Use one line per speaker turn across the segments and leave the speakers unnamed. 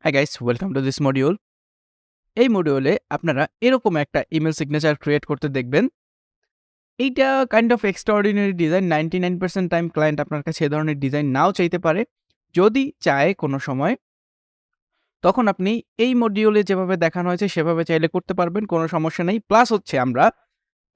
Hi guys, welcome to this module. এই মডিউলে আপনারা এরকম একটা ইমেল সিগনেচার ক্রিয়েট করতে দেখবেন। এইটা kind of extraordinary design. 99% time client আপনার কাছে এ ধরনের ডিজাইন নাও চাইতে পারে। যদি চায় কোনো সময়, তখন আপনি এই মডিউলে যেভাবে দেখানো হয়েছে সেভাবে চাইলে করতে পারবেন, কোনো সমস্যা নেই। প্লাস হচ্ছে আমরা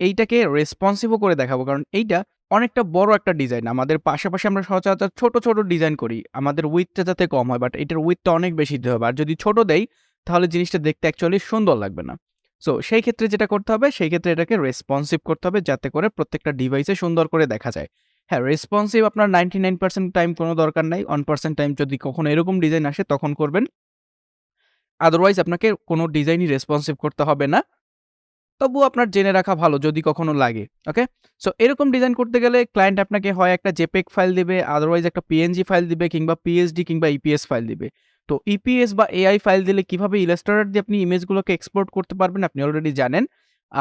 এইটাকে রেসপন্সিভও করে দেখাবো। কারণ এইটা অনেকটা বড় একটা ডিজাইন। আমাদের পাশাপাশি আমরা সচরাচর ছোট, ছোট ডিজাইন করি। আমাদের উইডথটা যাতে কম হয়, বাট এটার উইডথটা অনেক বেশি দিতে হবে। আর যদি ছোট দেই, তাহলে জিনিসটা দেখতে অ্যাকচুয়ালি সুন্দর লাগবে না। সো সেই ক্ষেত্রে যেটা করতে হবে, সেই ক্ষেত্রে এটাকে রেসপন্সিভ করতে হবে যাতে করে প্রত্যেকটা ডিভাইসে সুন্দর করে দেখা যায়। হ্যাঁ, রেসপন্সিভ আপনার 99% টাইম কোনো দরকার নাই। 1% টাইম যদি কখনো এরকম ডিজাইন আসে তখন করবেন। আদারওয়াইজ আপনাকে কোনো ডিজাইনই রেসপন্সিভ করতে হবে না। তবুও আপনার জেনে রাখা ভালো যদি কখনো লাগে। ওকে? সো এরকম ডিজাইন করতে গেলে ক্লায়েন্ট আপনাকে হয় একটা জেপিইজি ফাইল দিবে, আদারওয়াইজ একটা পিএনজি ফাইল দিবে কিংবা পিএসডি কিংবা ইপিএস ফাইল দিবে। তো ইপিএস বা এআই ফাইল দিলে কিভাবে ইলাস্ট্রেটর দিয়ে আপনি ইমেজগুলোকে এক্সপোর্ট করতে পারবেন আপনি অলরেডি জানেন।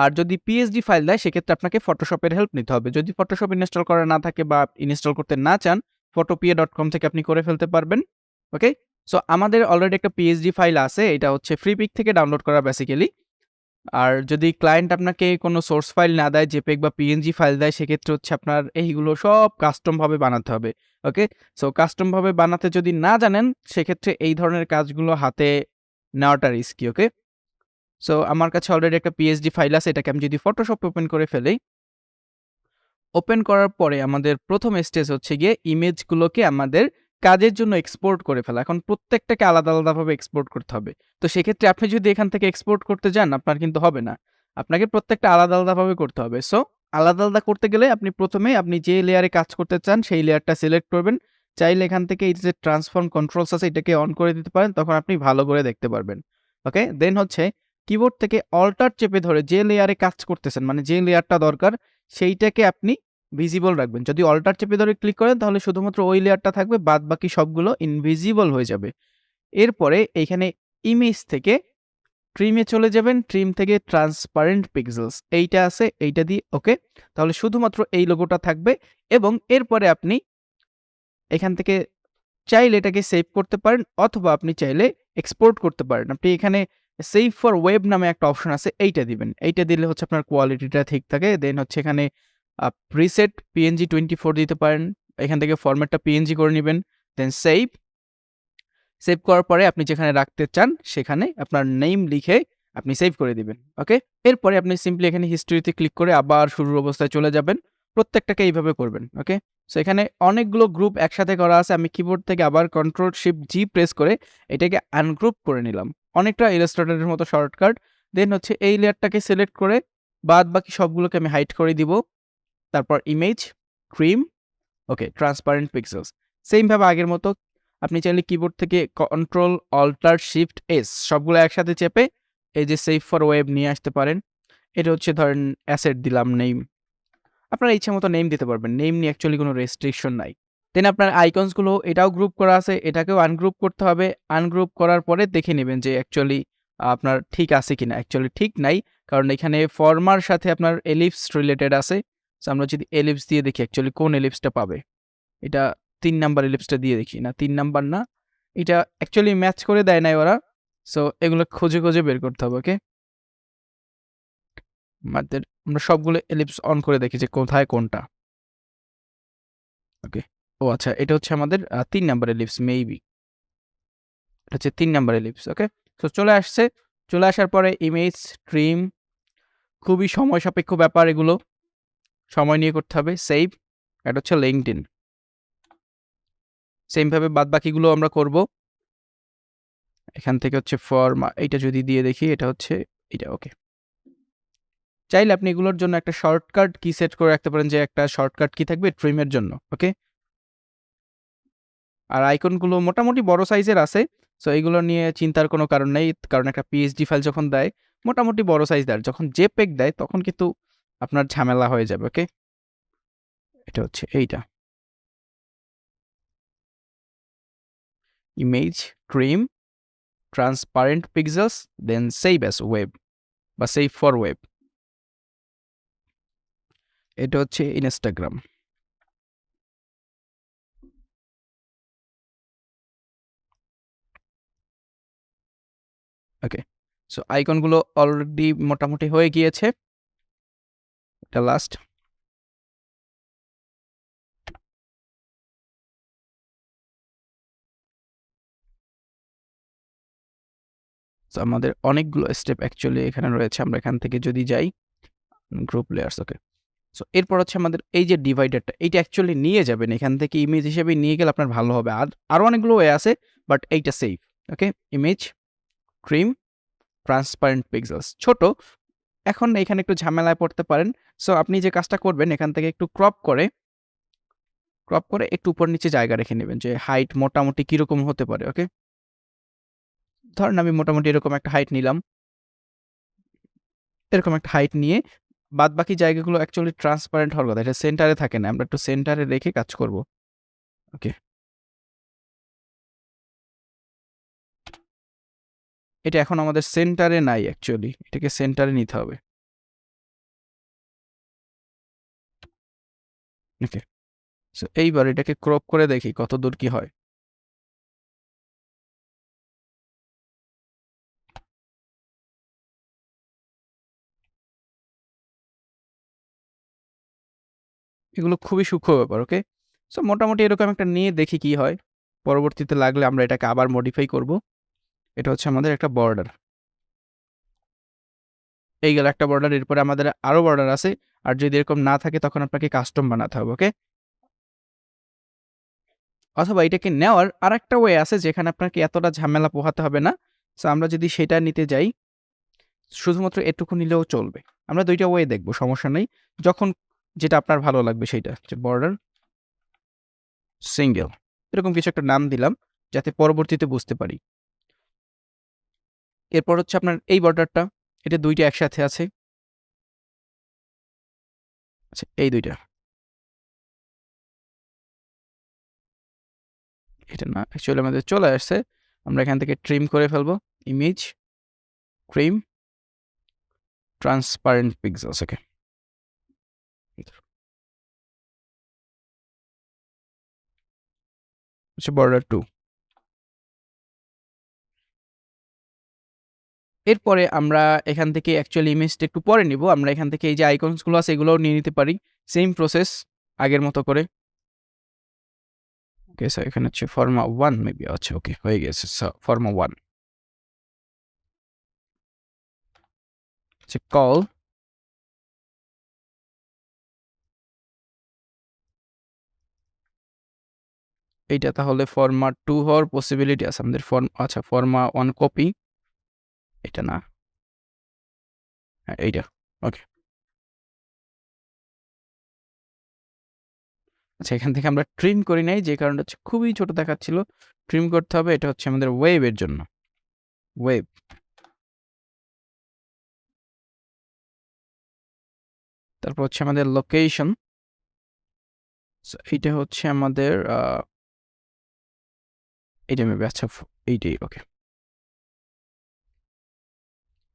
আর যদি পিএসডি ফাইল দেয় সেক্ষেত্রে আপনাকে ফটোশপের হেল্প নিতে হবে। যদি ফটোশপ ইনস্টল করা না থাকে বা ইনস্টল করতে না চান, photopea.com থেকে আপনি করে ফেলতে পারবেন। ওকে? সো আমাদের অলরেডি একটা পিএসডি ফাইল আছে। এটা হচ্ছে ফ্রিপিক থেকে ডাউনলোড করা বেসিক্যালি। আর যদি ক্লায়েন্ট আপনাকে কোনো সোর্স ফাইল না দেয়, জেপিইজি বা পিএনজি ফাইল দেয়, সেক্ষেত্রে হচ্ছে আপনার এইগুলো সব কাস্টমভাবে বানাতে হবে। ওকে? সো কাস্টমভাবে বানাতে যদি না জানেন, সেক্ষেত্রে এই ধরনের কাজগুলো হাতে নেওয়াটা রিস্কি। ওকে? সো আমার কাছে অলরেডি একটা পিএসডি ফাইল আছে। এটাকে আমি যদি ফটোশপ ওপেন করে ফেলি, ওপেন করার পরে আমাদের ১ম স্টেজ হচ্ছে গিয়ে ইমেজগুলোকে আমাদের কাজের জন্য এক্সপোর্ট করে ফেলা। এখন প্রত্যেকটাকে আলাদা, আলাদাভাবে এক্সপোর্ট করতে হবে। তো সেক্ষেত্রে আপনি যদি এখান থেকে এক্সপোর্ট করতে যান, আপনার কিন্তু হবে না। আপনাকে প্রত্যেকটা আলাদা, আলাদাভাবে করতে হবে। সো আলাদা, আলাদা করতে গেলে আপনি যে লেয়ারে কাজ করতে চান, সেই লেয়ারটা সিলেক্ট করবেন। চাইলে এখান থেকে এই যে ট্রান্সফর্ম কন্ট্রোলস আছে, এটাকে অন করে দিতে পারেন। তখন আপনি ভালো করে দেখতে পারবেন। ওকে? দেন হচ্ছে কিবোর্ড থেকে অল্টার চেপে ধরে যে লেয়ারে কাজ করতেছেন, মানে যে লেয়ারটা দরকার, সেইটাকে আপনি ভিজিবল রাখবেন। যদি অল্টার চেপে ধরে ক্লিক করেন তাহলে শুধুমাত্র ওই লেয়ারটা থাকবে, বাদবাকি সবগুলো ইনভিজিবল হয়ে যাবে। এরপরে এইখানে ইমেজ থেকে ট্রিমে চলে যাবেন, ট্রিম থেকে ট্রান্সপারেন্ট পিক্সেলস এইটা আছে, এইটা দিয়ে ওকে। তাহলে শুধুমাত্র এই লোগোটা থাকবে এবং এরপরে আপনি এখান থেকে চাইলে এটাকে সেভ করতে পারেন অথবা আপনি চাইলে এক্সপোর্ট করতে পারেন। আপনি এখানে সেভ ফর ওয়েব নামে একটা অপশন আছে, এইটা দিবেন। এইটা দিলে হচ্ছে আপনার কোয়ালিটিটা ঠিক থাকে। দেন হচ্ছে এখানে প্রিসেট পিএনজি 24 দিতে পারেন। এখান থেকে ফরম্যাটটা পিএনজি করে নিবেন। দেন সেভ। সেভ করার পরে আপনি যেখানে রাখতে চান সেখানে আপনার নেম লিখে আপনি সেভ করে দিবেন। ওকে? এরপরে আপনি সিম্পলি এখানে হিস্ট্রিতে ক্লিক করে আবার শুরুর অবস্থায় চলে যাবেন। প্রত্যেকটাকে এইভাবে করবেন। ওকে? সো এখানে অনেকগুলো গ্রুপ একসাথে করা আছে। আমি কিবোর্ড থেকে আবার কন্ট্রোল শিফট জি প্রেস করে এটাকে আনগ্রুপ করে নিলাম। অনেকটা ইলাস্ট্রেটরের মতো শর্টকাট। দেন হচ্ছে এই লেয়ারটাকে সিলেক্ট করে বাদবাকি সবগুলোকে আমি হাইড করে দিব। তারপর ইমেজ, ট্রিম, ওকে, ট্রান্সপারেন্ট পিক্সেলস। সেম ভাবে আগের মতো আপনি চাইলে কিবোর্ড থেকে কন্ট্রোল অল্টার শিফট এস সবগুলো একসাথে চেপে এই যে সেভ ফর ওয়েব নিয়ে আসতে পারেন। এটা হচ্ছে ধরেন অ্যাসেট দিলাম নেম। আপনার ইচ্ছা মতো নেম দিতে পারবেন। নেম নিয়ে অ্যাকচুয়ালি কোনো রেস্ট্রিকশন নাই। দেন আপনার আইকনস গুলো এটাও গ্রুপ করা আছে, এটাকেও আনগ্রুপ করতে হবে। আনগ্রুপ করার পরে দেখে নেবেন যে অ্যাকচুয়ালি আপনার ঠিক আছে কিনা। অ্যাকচুয়ালি ঠিক নাই, কারণ এখানে ফর্মার সাথে আপনার এলিপস রিলেটেড আছে। সো আমরা যদি এলিপস দিয়ে দেখি অ্যাকচুয়ালি কোন এলিপসটা পাবে। এটা ৩ নাম্বার এলিপসটা দিয়ে দেখি। না ৩ নাম্বার না। এটা অ্যাকচুয়ালি ম্যাচ করে দেয় নাই ওরা। সো এগুলো খুঁজে, খুঁজে বের করতে হবে। ওকে? আমাদের আমরা সবগুলো এলিপস অন করে দেখি যে কোথায় কোনটা। ওকে। ও আচ্ছা, এটা হচ্ছে আমাদের ৩ নাম্বার এলিপস মেবি। এটা হচ্ছে ৩ নাম্বার এলিপস। ওকে? সো চলে আসছে। চলে আসার পরে ইমেজ, ট্রিম, খুবই সময় সাপেক্ষ ব্যাপার এগুলো। সময় নিয়ে করতে হবে। সেভ। এটা হচ্ছে লিঙ্কডইন। সেম ভাবে বাদবাকিগুলো আমরা করব। এখান থেকে হচ্ছে এইটা যদি দিয়ে দেখি, এটা হচ্ছে এটা। ওকে। চাইলে আপনি এগুলোর জন্য একটা শর্টকাট কি সেট করে রাখতে পারেন, যে একটা শর্টকাট কি থাকবে ট্রিমের জন্য। ওকে? আর আইকনগুলো মোটামুটি বড় সাইজের আছে। সো এগুলো নিয়ে চিন্তার কোনো কারণ নেই। কারণ একটা পিএসডি ফাইল যখন দেয়, মোটামুটি বড় সাইজ দেয়। যখন জেপিইজি দেয় তখন কিন্তু আপনার ঝামেলা হয়ে যাবে। ওকে? এটা হচ্ছে এইটা। ইমেজ, ট্রিম, ট্রান্সপারেন্ট পিক্সেলস, দেন সেভ অ্যাজ ওয়েব বা সেভ ফর ওয়েব। এটা হচ্ছে ইনস্টাগ্রাম। ওকে। সো আইকনগুলো অলরেডি মোটামুটি হয়ে গিয়েছে। এটা লাস্ট। সো আমাদের অনেকগুলো স্টেপ অ্যাকচুয়ালি এখানে রয়েছে। আমরা এখান থেকে যদি যাই গ্রুপ লেয়ার্স, ওকে। সো এরপর হচ্ছে আমাদের এই যে ডিভাইডারটা, এইটা অ্যাকচুয়ালি নিয়ে যাবেন এখান থেকে ইমেজ হিসেবে নিয়ে গেলে আপনার ভালো হবে। আরও অনেকগুলো ওয়ে আছে, বাট এইটা সেফ। ওকে, ইমেজ, ট্রিম, ট্রান্সপারেন্ট পিক্সেলস, ছোট। এখন এখানে একটু ঝামেলায় পড়তে পারেন। সো আপনি যে কাজটা করবেন এখান থেকে একটু ক্রপ করে একটু উপর নিচে জায়গা রেখে নেবেন যে হাইট মোটামুটি কিরকম হতে পারে। ওকে, ধরেন আমি মোটামুটি এরকম একটা হাইট নিলাম। এরকম একটা হাইট নিয়ে বাদবাকি জায়গাগুলো অ্যাকচুয়ালি ট্রান্সপারেন্ট হওয়ার কথা, এটা সেন্টারে থাকে না। আমরা একটু সেন্টারে রেখে কাজ করব। ওকে, এটা এখন আমাদের সেন্টারে নাই অ্যাকচুয়ালি, এটাকে সেন্টারে নিতে হবে। ওকে, সো এইবার এটাকে ক্রপ করে দেখি কত দূর কি হয়। এগুলো খুবই সূক্ষ্ম ব্যাপার। ওকে, সো মোটামুটি এরকম একটা নিয়ে দেখি কি হয়। পরবর্তীতে লাগলে আমরা এটাকে আবার মডিফাই করব। এটা হচ্ছে আমাদের একটা বর্ডার। এই গেল একটা বর্ডার। এরপরে আমাদের আরও বর্ডার আছে। আর যদি এরকম না থাকে তখন আপনাকে কাস্টম বানাতে হবে। ওকে, অথবা এটাকে নেওয়ার আরেকটা ওয়ে আছে যেখানে আপনাকে এতটা ঝামেলা পোহাতে হবে না। সো আমরা যদি সেটা নিতে যাই, শুধুমাত্র এটুকু নিলেও চলবে। আমরা দুইটা ওয়ে দেখব, সমস্যা নেই। যখন যেটা আপনার ভালো লাগবে সেইটা, যে বর্ডার সিঙ্গেল এরকম কিছু একটা নাম দিলাম যাতে পরবর্তীতে বুঝতে পারি। এরপর হচ্ছে আপনার এই বর্ডারটা, এটা দুইটা একসাথে আছে। আচ্ছা, এই দুইটা, এটা না, অ্যাকচুয়ালি আমাদের চলে আসছে। আমরা এখান থেকে ট্রিম করে ফেলবো। Image, trim, transparent pixels. Okay, হচ্ছে বর্ডার 2। এরপরে আমরা এখান থেকে অ্যাকচুয়ালি ইমেজটা একটু পরে নিব। আমরা এখান থেকে এই যে আইকনসগুলো আছে এগুলোও নিয়ে নিতে পারি। সেম প্রসেস আগের মতো করে। ওকে, সো এখানে হচ্ছে ফর্মা 1 মেবি। আচ্ছা, ওকে, হয়ে গেছে। সো ফর্মা 1 হচ্ছে কল। এইটা তাহলে ফর্মা 2 হওয়ার পসিবিলিটি আছে আমাদের। আচ্ছা, ফর্মা 1 কপি, এটা না, হ্যাঁ এইটা। ওকে, আচ্ছা, এখান থেকে আমরা ট্রিম করি নাই যে কারণটা হচ্ছে খুবই ছোট দেখাচ্ছিল। ট্রিম করতে হবে। এটা হচ্ছে আমাদের ওয়েবের জন্য। ওয়েব, তারপর হচ্ছে আমাদের লোকেশন। এইটা হচ্ছে আমাদের এইটা মেবি। আচ্ছা, এইটাই। ওকে,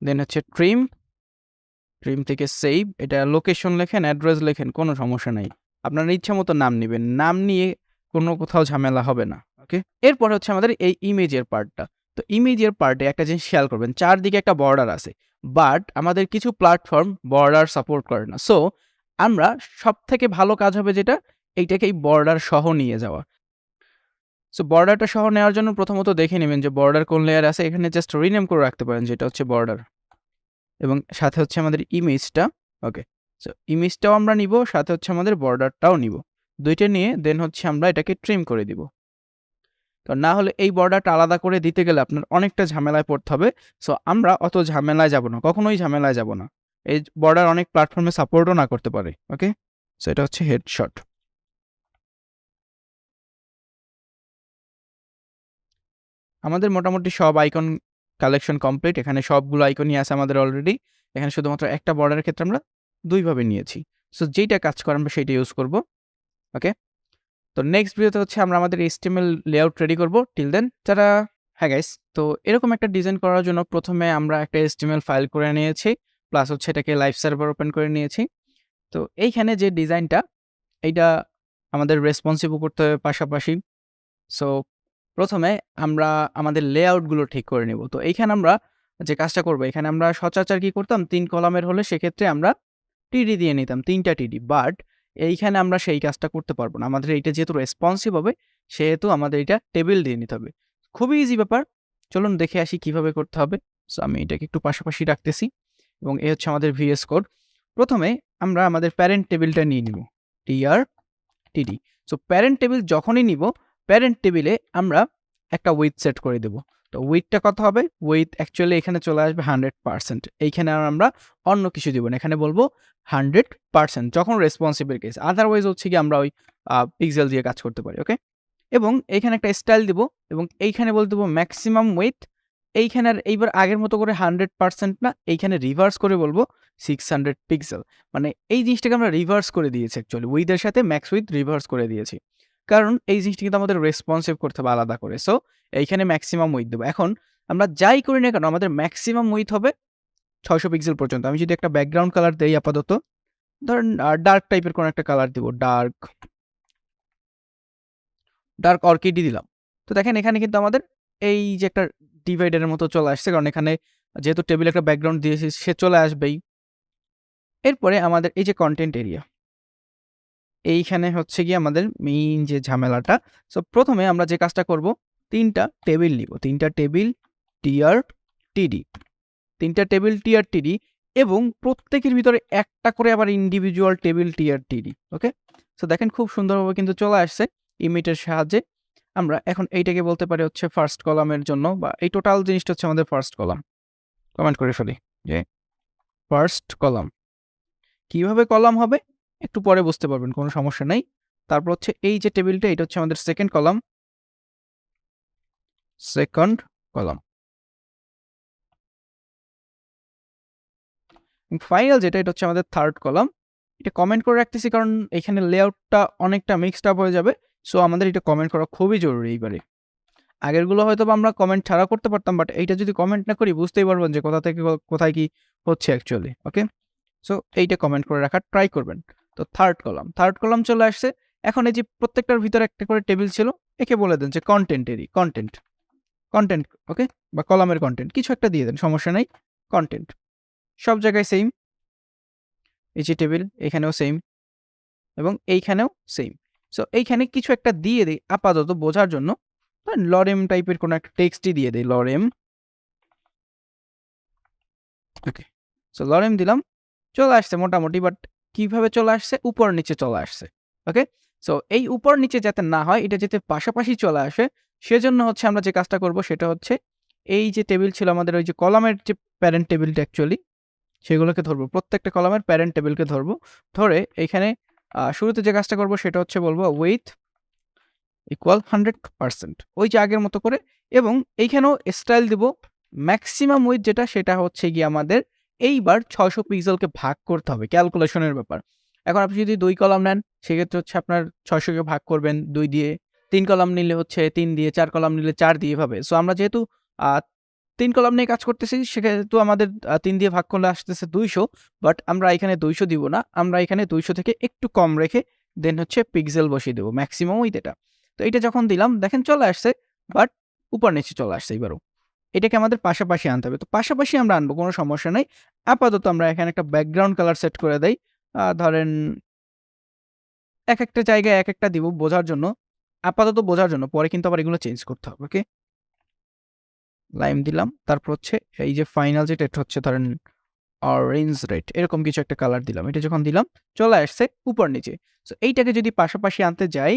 দেন হচ্ছে ট্রিম। ট্রিম থেকে সেভ। এটা লোকেশন লেখেন, অ্যাড্রেস লেখেন, কোনো সমস্যা নাই। আপনার ইচ্ছা মতো নাম নিবেন, নাম নিয়ে কোনো কোথাও ঝামেলা হবে না। ওকে, এরপর হচ্ছে আমাদের এই ইমেজের পার্টটা। তো ইমেজের পার্টে একটা জিনিস খেয়াল করবেন, চারদিকে একটা বর্ডার আছে, বাট আমাদের কিছু প্ল্যাটফর্ম বর্ডার সাপোর্ট করে না। সো আমরা সব থেকে ভালো কাজ হবে যেটা, এইটাকে এই বর্ডার সহ নিয়ে যাওয়া। সো বর্ডারটা সহ নেওয়ার জন্য প্রথমত দেখে নেবেন যে বর্ডার কোন লেয়ার আছে। এখানে জাস্ট রিনেম করে রাখতে পারেন যেটা হচ্ছে বর্ডার, এবং সাথে হচ্ছে আমাদের ইমেজটা। ওকে, সো ইমেজটাও আমরা নিব, সাথে হচ্ছে আমাদের বর্ডারটাও নিব। দুইটা নিয়ে দেন হচ্ছে আমরা এটাকে ট্রিম করে দিব। তো না হলে এই বর্ডারটা আলাদা করে দিতে গেলে আপনার অনেকটা ঝামেলায় পড়তে হবে। সো আমরা অত ঝামেলায় যাব না, কখনোই ঝামেলায় যাব না। এই বর্ডার অনেক প্ল্যাটফর্মে সাপোর্টও না করতে পারে। ওকে, সো এটা হচ্ছে হেডশট। আমাদের মোটামুটি সব আইকন কালেকশন কমপ্লিট। এখানে সবগুলো আইকনই আছে আমাদের অলরেডি। এখানে শুধুমাত্র একটা বর্ডারের ক্ষেত্রে আমরা দুইভাবে নিয়েছি। সো যেইটা কাজ করে আমরা সেইটা ইউজ করব। ওকে, তো নেক্সট ভিডিওতে হচ্ছে আমরা আমাদের HTML লেআউট রেডি করব। টিল দেন, তারা, হ্যাঁ গাইস, তো এরকম একটা ডিজাইন করার জন্য প্রথমে আমরা একটা HTML ফাইল করে নিয়েছি, প্লাস হচ্ছে এটাকে লাইভ সার্ভার ওপেন করে নিয়েছি। তো এইখানে যে ডিজাইনটা, এইটা আমাদের রেসপন্সিভ করতে হবে পাশাপাশি। সো প্রথমে আমরা আমাদের লেআউটগুলো ঠিক করে নিব। তো এইখানে আমরা যে কাজটা করব, এখানে আমরা সচরাচর কি করতাম 3 কলামের হলে সেক্ষেত্রে আমরা টিডি দিয়ে নিতাম, 3টা টিডি। বাট এইখানে আমরা সেই কাজটা করতে পারবো না। আমাদের এইটা যেহেতু রেসপন্সিভ হবে, সেহেতু আমাদের এটা টেবিল দিয়ে নিতে হবে। খুবই ইজি ব্যাপার। চলুন দেখে আসি কিভাবে করতে হবে। সো আমি এটাকে একটু পাশাপাশি রাখতেছি এবং এই হচ্ছে আমাদের VS কোড। প্রথমে আমরা আমাদের প্যারেন্ট টেবিলটা নিয়ে নিব, tr td। So parent table যখনই নিব, প্যারেন্ট টেবিলে আমরা একটা উইথ সেট করে দেব। তো উইথটা কত হবে? উইথ অ্যাকচুয়ালি এখানে চলে আসবে 100%। এইখানে আর আমরা অন্য কিছু দিব না, এখানে বলবো 100% যখন রেসপন্সিবল কেস। আদারওয়াইজ হচ্ছে কি আমরা ওই পিক্সেল দিয়ে কাজ করতে পারি, ওকে? এবং এইখানে একটা স্টাইল দিব এবং এইখানে বলে দেবো ম্যাক্সিমাম উইথ। এইখানে আর এইবার আগের মতো করে 100% না, এইখানে রিভার্স করে বলবো 600 পিক্সেল। মানে এই জিনিসটাকে আমরা রিভার্স করে দিয়েছি অ্যাকচুয়ালি, উইথের সাথে ম্যাক্স উইথ রিভার্স করে দিয়েছি। কারণ এই জিনিসটা কিন্তু আমাদের রেসপন্সিভ করতে হবে আলাদা করে। সো এইখানে ম্যাক্সিমাম উইথ দেবো। এখন আমরা যাই করি না কেন, আমাদের ম্যাক্সিমাম উইথ হবে 600 পিক্সেল পর্যন্ত। আমি যদি একটা ব্যাকগ্রাউন্ড কালার দেই আপাতত, ধরেন ডার্ক টাইপের কোনো একটা কালার দিব, ডার্ক অর্কিডই দিলাম। তো দেখেন এখানে কিন্তু আমাদের এই যে একটা ডিভাইডারের মতো চলে আসছে, কারণ এখানে যেহেতু টেবিলে একটা ব্যাকগ্রাউন্ড দিয়েছি, সে চলে আসবেই। এরপরে আমাদের এই যে কন্টেন্ট এরিয়া, এইখানে হচ্ছে গিয়ে আমাদের মেইন যে ঝামেলাটা। সো প্রথমে আমরা যে কাজটা করব, 3টা টেবিল নিব, 3টা টেবিল tr td, 3টা টেবিল tr td এবং প্রত্যেকের ভিতরে একটা করে আবার ইন্ডিভিজুয়াল টেবিল tr td, ওকে? সো দেখেন খুব সুন্দরভাবে কিন্তু চলে আসছে ইমিটের সাহায্যে। আমরা এখন এইটাকে বলতে পারি হচ্ছে ফার্স্ট কলামের জন্য, বা এই টোটাল জিনিসটা হচ্ছে আমাদের ফার্স্ট কলাম। কমেন্ট করে ফেলি যে ফার্স্ট কলাম। কিভাবে কলাম হবে একটু পরে বুঝতে পারবেন, কোনো সমস্যা নেই। তারপর হচ্ছে এই যে টেবিলটা, এটা হচ্ছে আমাদের second column, second column. Final যেটা, এটা হচ্ছে আমাদের থার্ড কলাম। এটা কমেন্ট করে রাখতেছি কারণ এখানে লেআউটটা অনেকটা মিক্সড আপ হয়ে যাবে। সো আমাদের এটা কমেন্ট করা খুবই জরুরি এইবারে। আগেরগুলো হয়তো আমরা কমেন্ট ছাড়া করতে পারতাম, বাট এইটা যদি কমেন্ট না করি বুঝতেই পারবেন যে কোথা থেকে কোথায় কি হচ্ছে অ্যাকচুয়ালি, ওকে? সো এইটা কমেন্ট করে রাখার ট্রাই করবেন। তো থার্ড কলাম চলে আসছে। এখন এই যে প্রত্যেকটার ভিতরে একটা করে টেবিল ছিল, একে বলে দেন যে কন্টেন্ট, ওকে? বা কলামের কন্টেন্ট কিছু একটা দিয়ে দেন, সমস্যা নাই। কন্টেন্ট সব জায়গায় সেম, এই যে টেবিল এখানেও সেম এবং এইখানেও সেম। সো এইখানে কিছু একটা দিয়ে দিই আপাতত বোঝার জন্য, লরেম টাইপের কোনো একটা টেক্সটই দিয়ে দিই, লরেম, ওকে? সো লরেম দিলাম, চলে আসছে মোটামুটি। বাট কিভাবে চলে আসছে? উপর নিচে চলে আসছে, ওকে? সো এই উপর নিচে যাতে না হয়, এটা যাতে পাশাপাশি চলে আসে, সেজন্য হচ্ছে আমরা যে কাজটা করব সেটা হচ্ছে এই যে টেবিল ছিল আমাদের, ওই যে কলামের যে প্যারেন্ট টেবিলটা অ্যাকচুয়ালি, সেগুলোকে ধরবো, প্রত্যেকটা কলামের প্যারেন্ট টেবিলকে ধরবো। ধরে এইখানে শুরুতে যে কাজটা করব সেটা হচ্ছে বলবো উইথ ইকুয়াল 100%, ওই যে আগের মতো করে। এবং এইখানেও স্টাইল দিব ম্যাক্সিমাম উইথ যেটা, সেটা হচ্ছে গিয়ে আমাদের এইবার 600 পিক্সেলকে ভাগ করতে হবে, ক্যালকুলেশনের ব্যাপার। এখন আপনি যদি 2 কলাম নেন, সেক্ষেত্রে হচ্ছে আপনার 600কে ভাগ করবেন 2 দিয়ে, 3 কলাম নিলে হচ্ছে 3 দিয়ে, 4 কলাম নিলে 4 দিয়ে, এভাবে। সো আমরা যেহেতু 3 কলাম নিয়ে কাজ করতেছি, সেক্ষেত্রে আমাদের 3 দিয়ে ভাগ করলে আসতেছে 200। বাট আমরা এখানে 200 দিব না, আমরা এখানে 200 থেকে একটু কম রেখে দেন হচ্ছে পিক্সেল বসিয়ে দেবো, ম্যাক্সিমাম উইথ এটা। তো এটা যখন দিলাম দেখেন চলে আসছে, বাট উপর নিচে চলে আসছে এবারও। এটাকে আমাদের পাশাপাশি আনতে হবে। তো পাশাপাশি আমরা আনবো, কোনো সমস্যা নাই। আপাতত আমরা এখানে একটা ব্যাকগ্রাউন্ড কালার সেট করে দেই। ধরেন একেকটা জায়গায় একেকটা দিব বোঝার জন্য, আপাতত বোঝার জন্য। পরে কিন্তু আবার এগুলো চেঞ্জ করতে হবে, ওকে? লাইম দিলাম, তারপর হচ্ছে এই যে ফাইনাল যেটা, এটা হচ্ছে ধরেন অরেঞ্জ রেড, এরকম কিছু একটা কালার দিলাম। এটা যখন দিলাম চলে আসছে উপর নিচে। সো এইটাকে যদি পাশাপাশি আনতে যাই,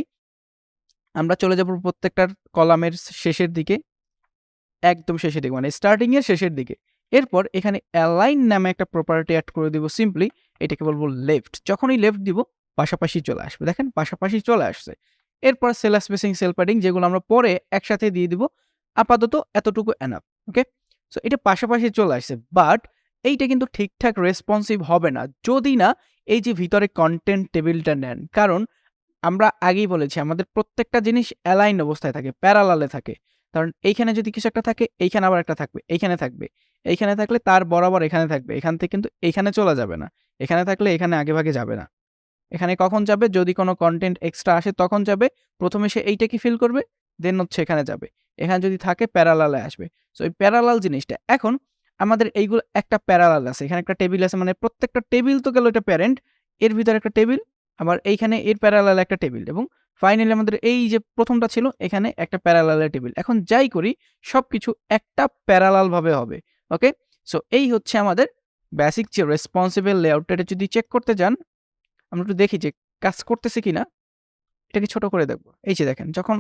আমরা চলে যাব প্রত্যেকটার কলামের শেষের দিকে, একদম শেষের দিকে, মানে স্টার্টিং এর শেষের দিকে। এরপর এখানে অ্যালাইন নামে একটা প্রপার্টি অ্যাড করে দিব সিম্পলি, এটাকে বলবো লেফট। যখনই লেফট দিব পাশাপাশি চলে আসবে, দেখেন পাশাপাশি চলে আসছে। এরপর সেল স্পেসিং, সেল প্যাডিং, যেগুলো আমরা পরে একসাথে দিয়ে দিব, আপাতত এতটুকু এনাফ, ওকে? সো এটা পাশাপাশি চলে আসছে। বাট এইটা কিন্তু ঠিকঠাক রেসপন্সিভ হবে না যদি না এই যে ভিতরে কন্টেন্ট টেবিলটা নেন। কারণ আমরা আগেই বলেছি আমাদের প্রত্যেকটা জিনিস অ্যালাইন অবস্থায় থাকে, প্যারালালে থাকে। কারণ এইখানে যদি কিছু একটা থাকে, এইখানে আবার একটা থাকবে, এইখানে থাকবে, এইখানে থাকলে তার বরাবর এখানে থাকবে, এখান থেকে কিন্তু এইখানে চলে যাবে না, এখানে থাকলে এখানে আগেভাগে যাবে না। এখানে কখন যাবে? যদি কোনো কন্টেন্ট এক্সট্রা আসে তখন যাবে। প্রথমে সে এইটাকে ফিল করবে, দেন হচ্ছে এখানে যাবে। এখানে যদি থাকে প্যারালালে আসবে। সো এই প্যারালাল জিনিসটা এখন আমাদের এইগুলো একটা প্যারালাল আছে। এখানে একটা টেবিল আছে, মানে প্রত্যেকটা টেবিল তো গেল এটা প্যারেন্ট, এর ভিতরে একটা টেবিল, আবার এইখানে এর প্যারালাল একটা টেবিল, এবং ফাইনালি আমাদের এই যে প্রথমটা ছিল এখানে একটা প্যারালালের টেবিল। এখন যাই করি সবকিছু একটা প্যারালাল ভাবে হবে। ওকে, সো এই হচ্ছে আমাদের বেসিক যে রেসপন্সিবল লেআউটটা। এটা যদি চেক করতে যান, আমরা একটু দেখি যে কাজ করতেছে কিনা। এটাকে ছোট করে দেখব। এই যে দেখেন, যখন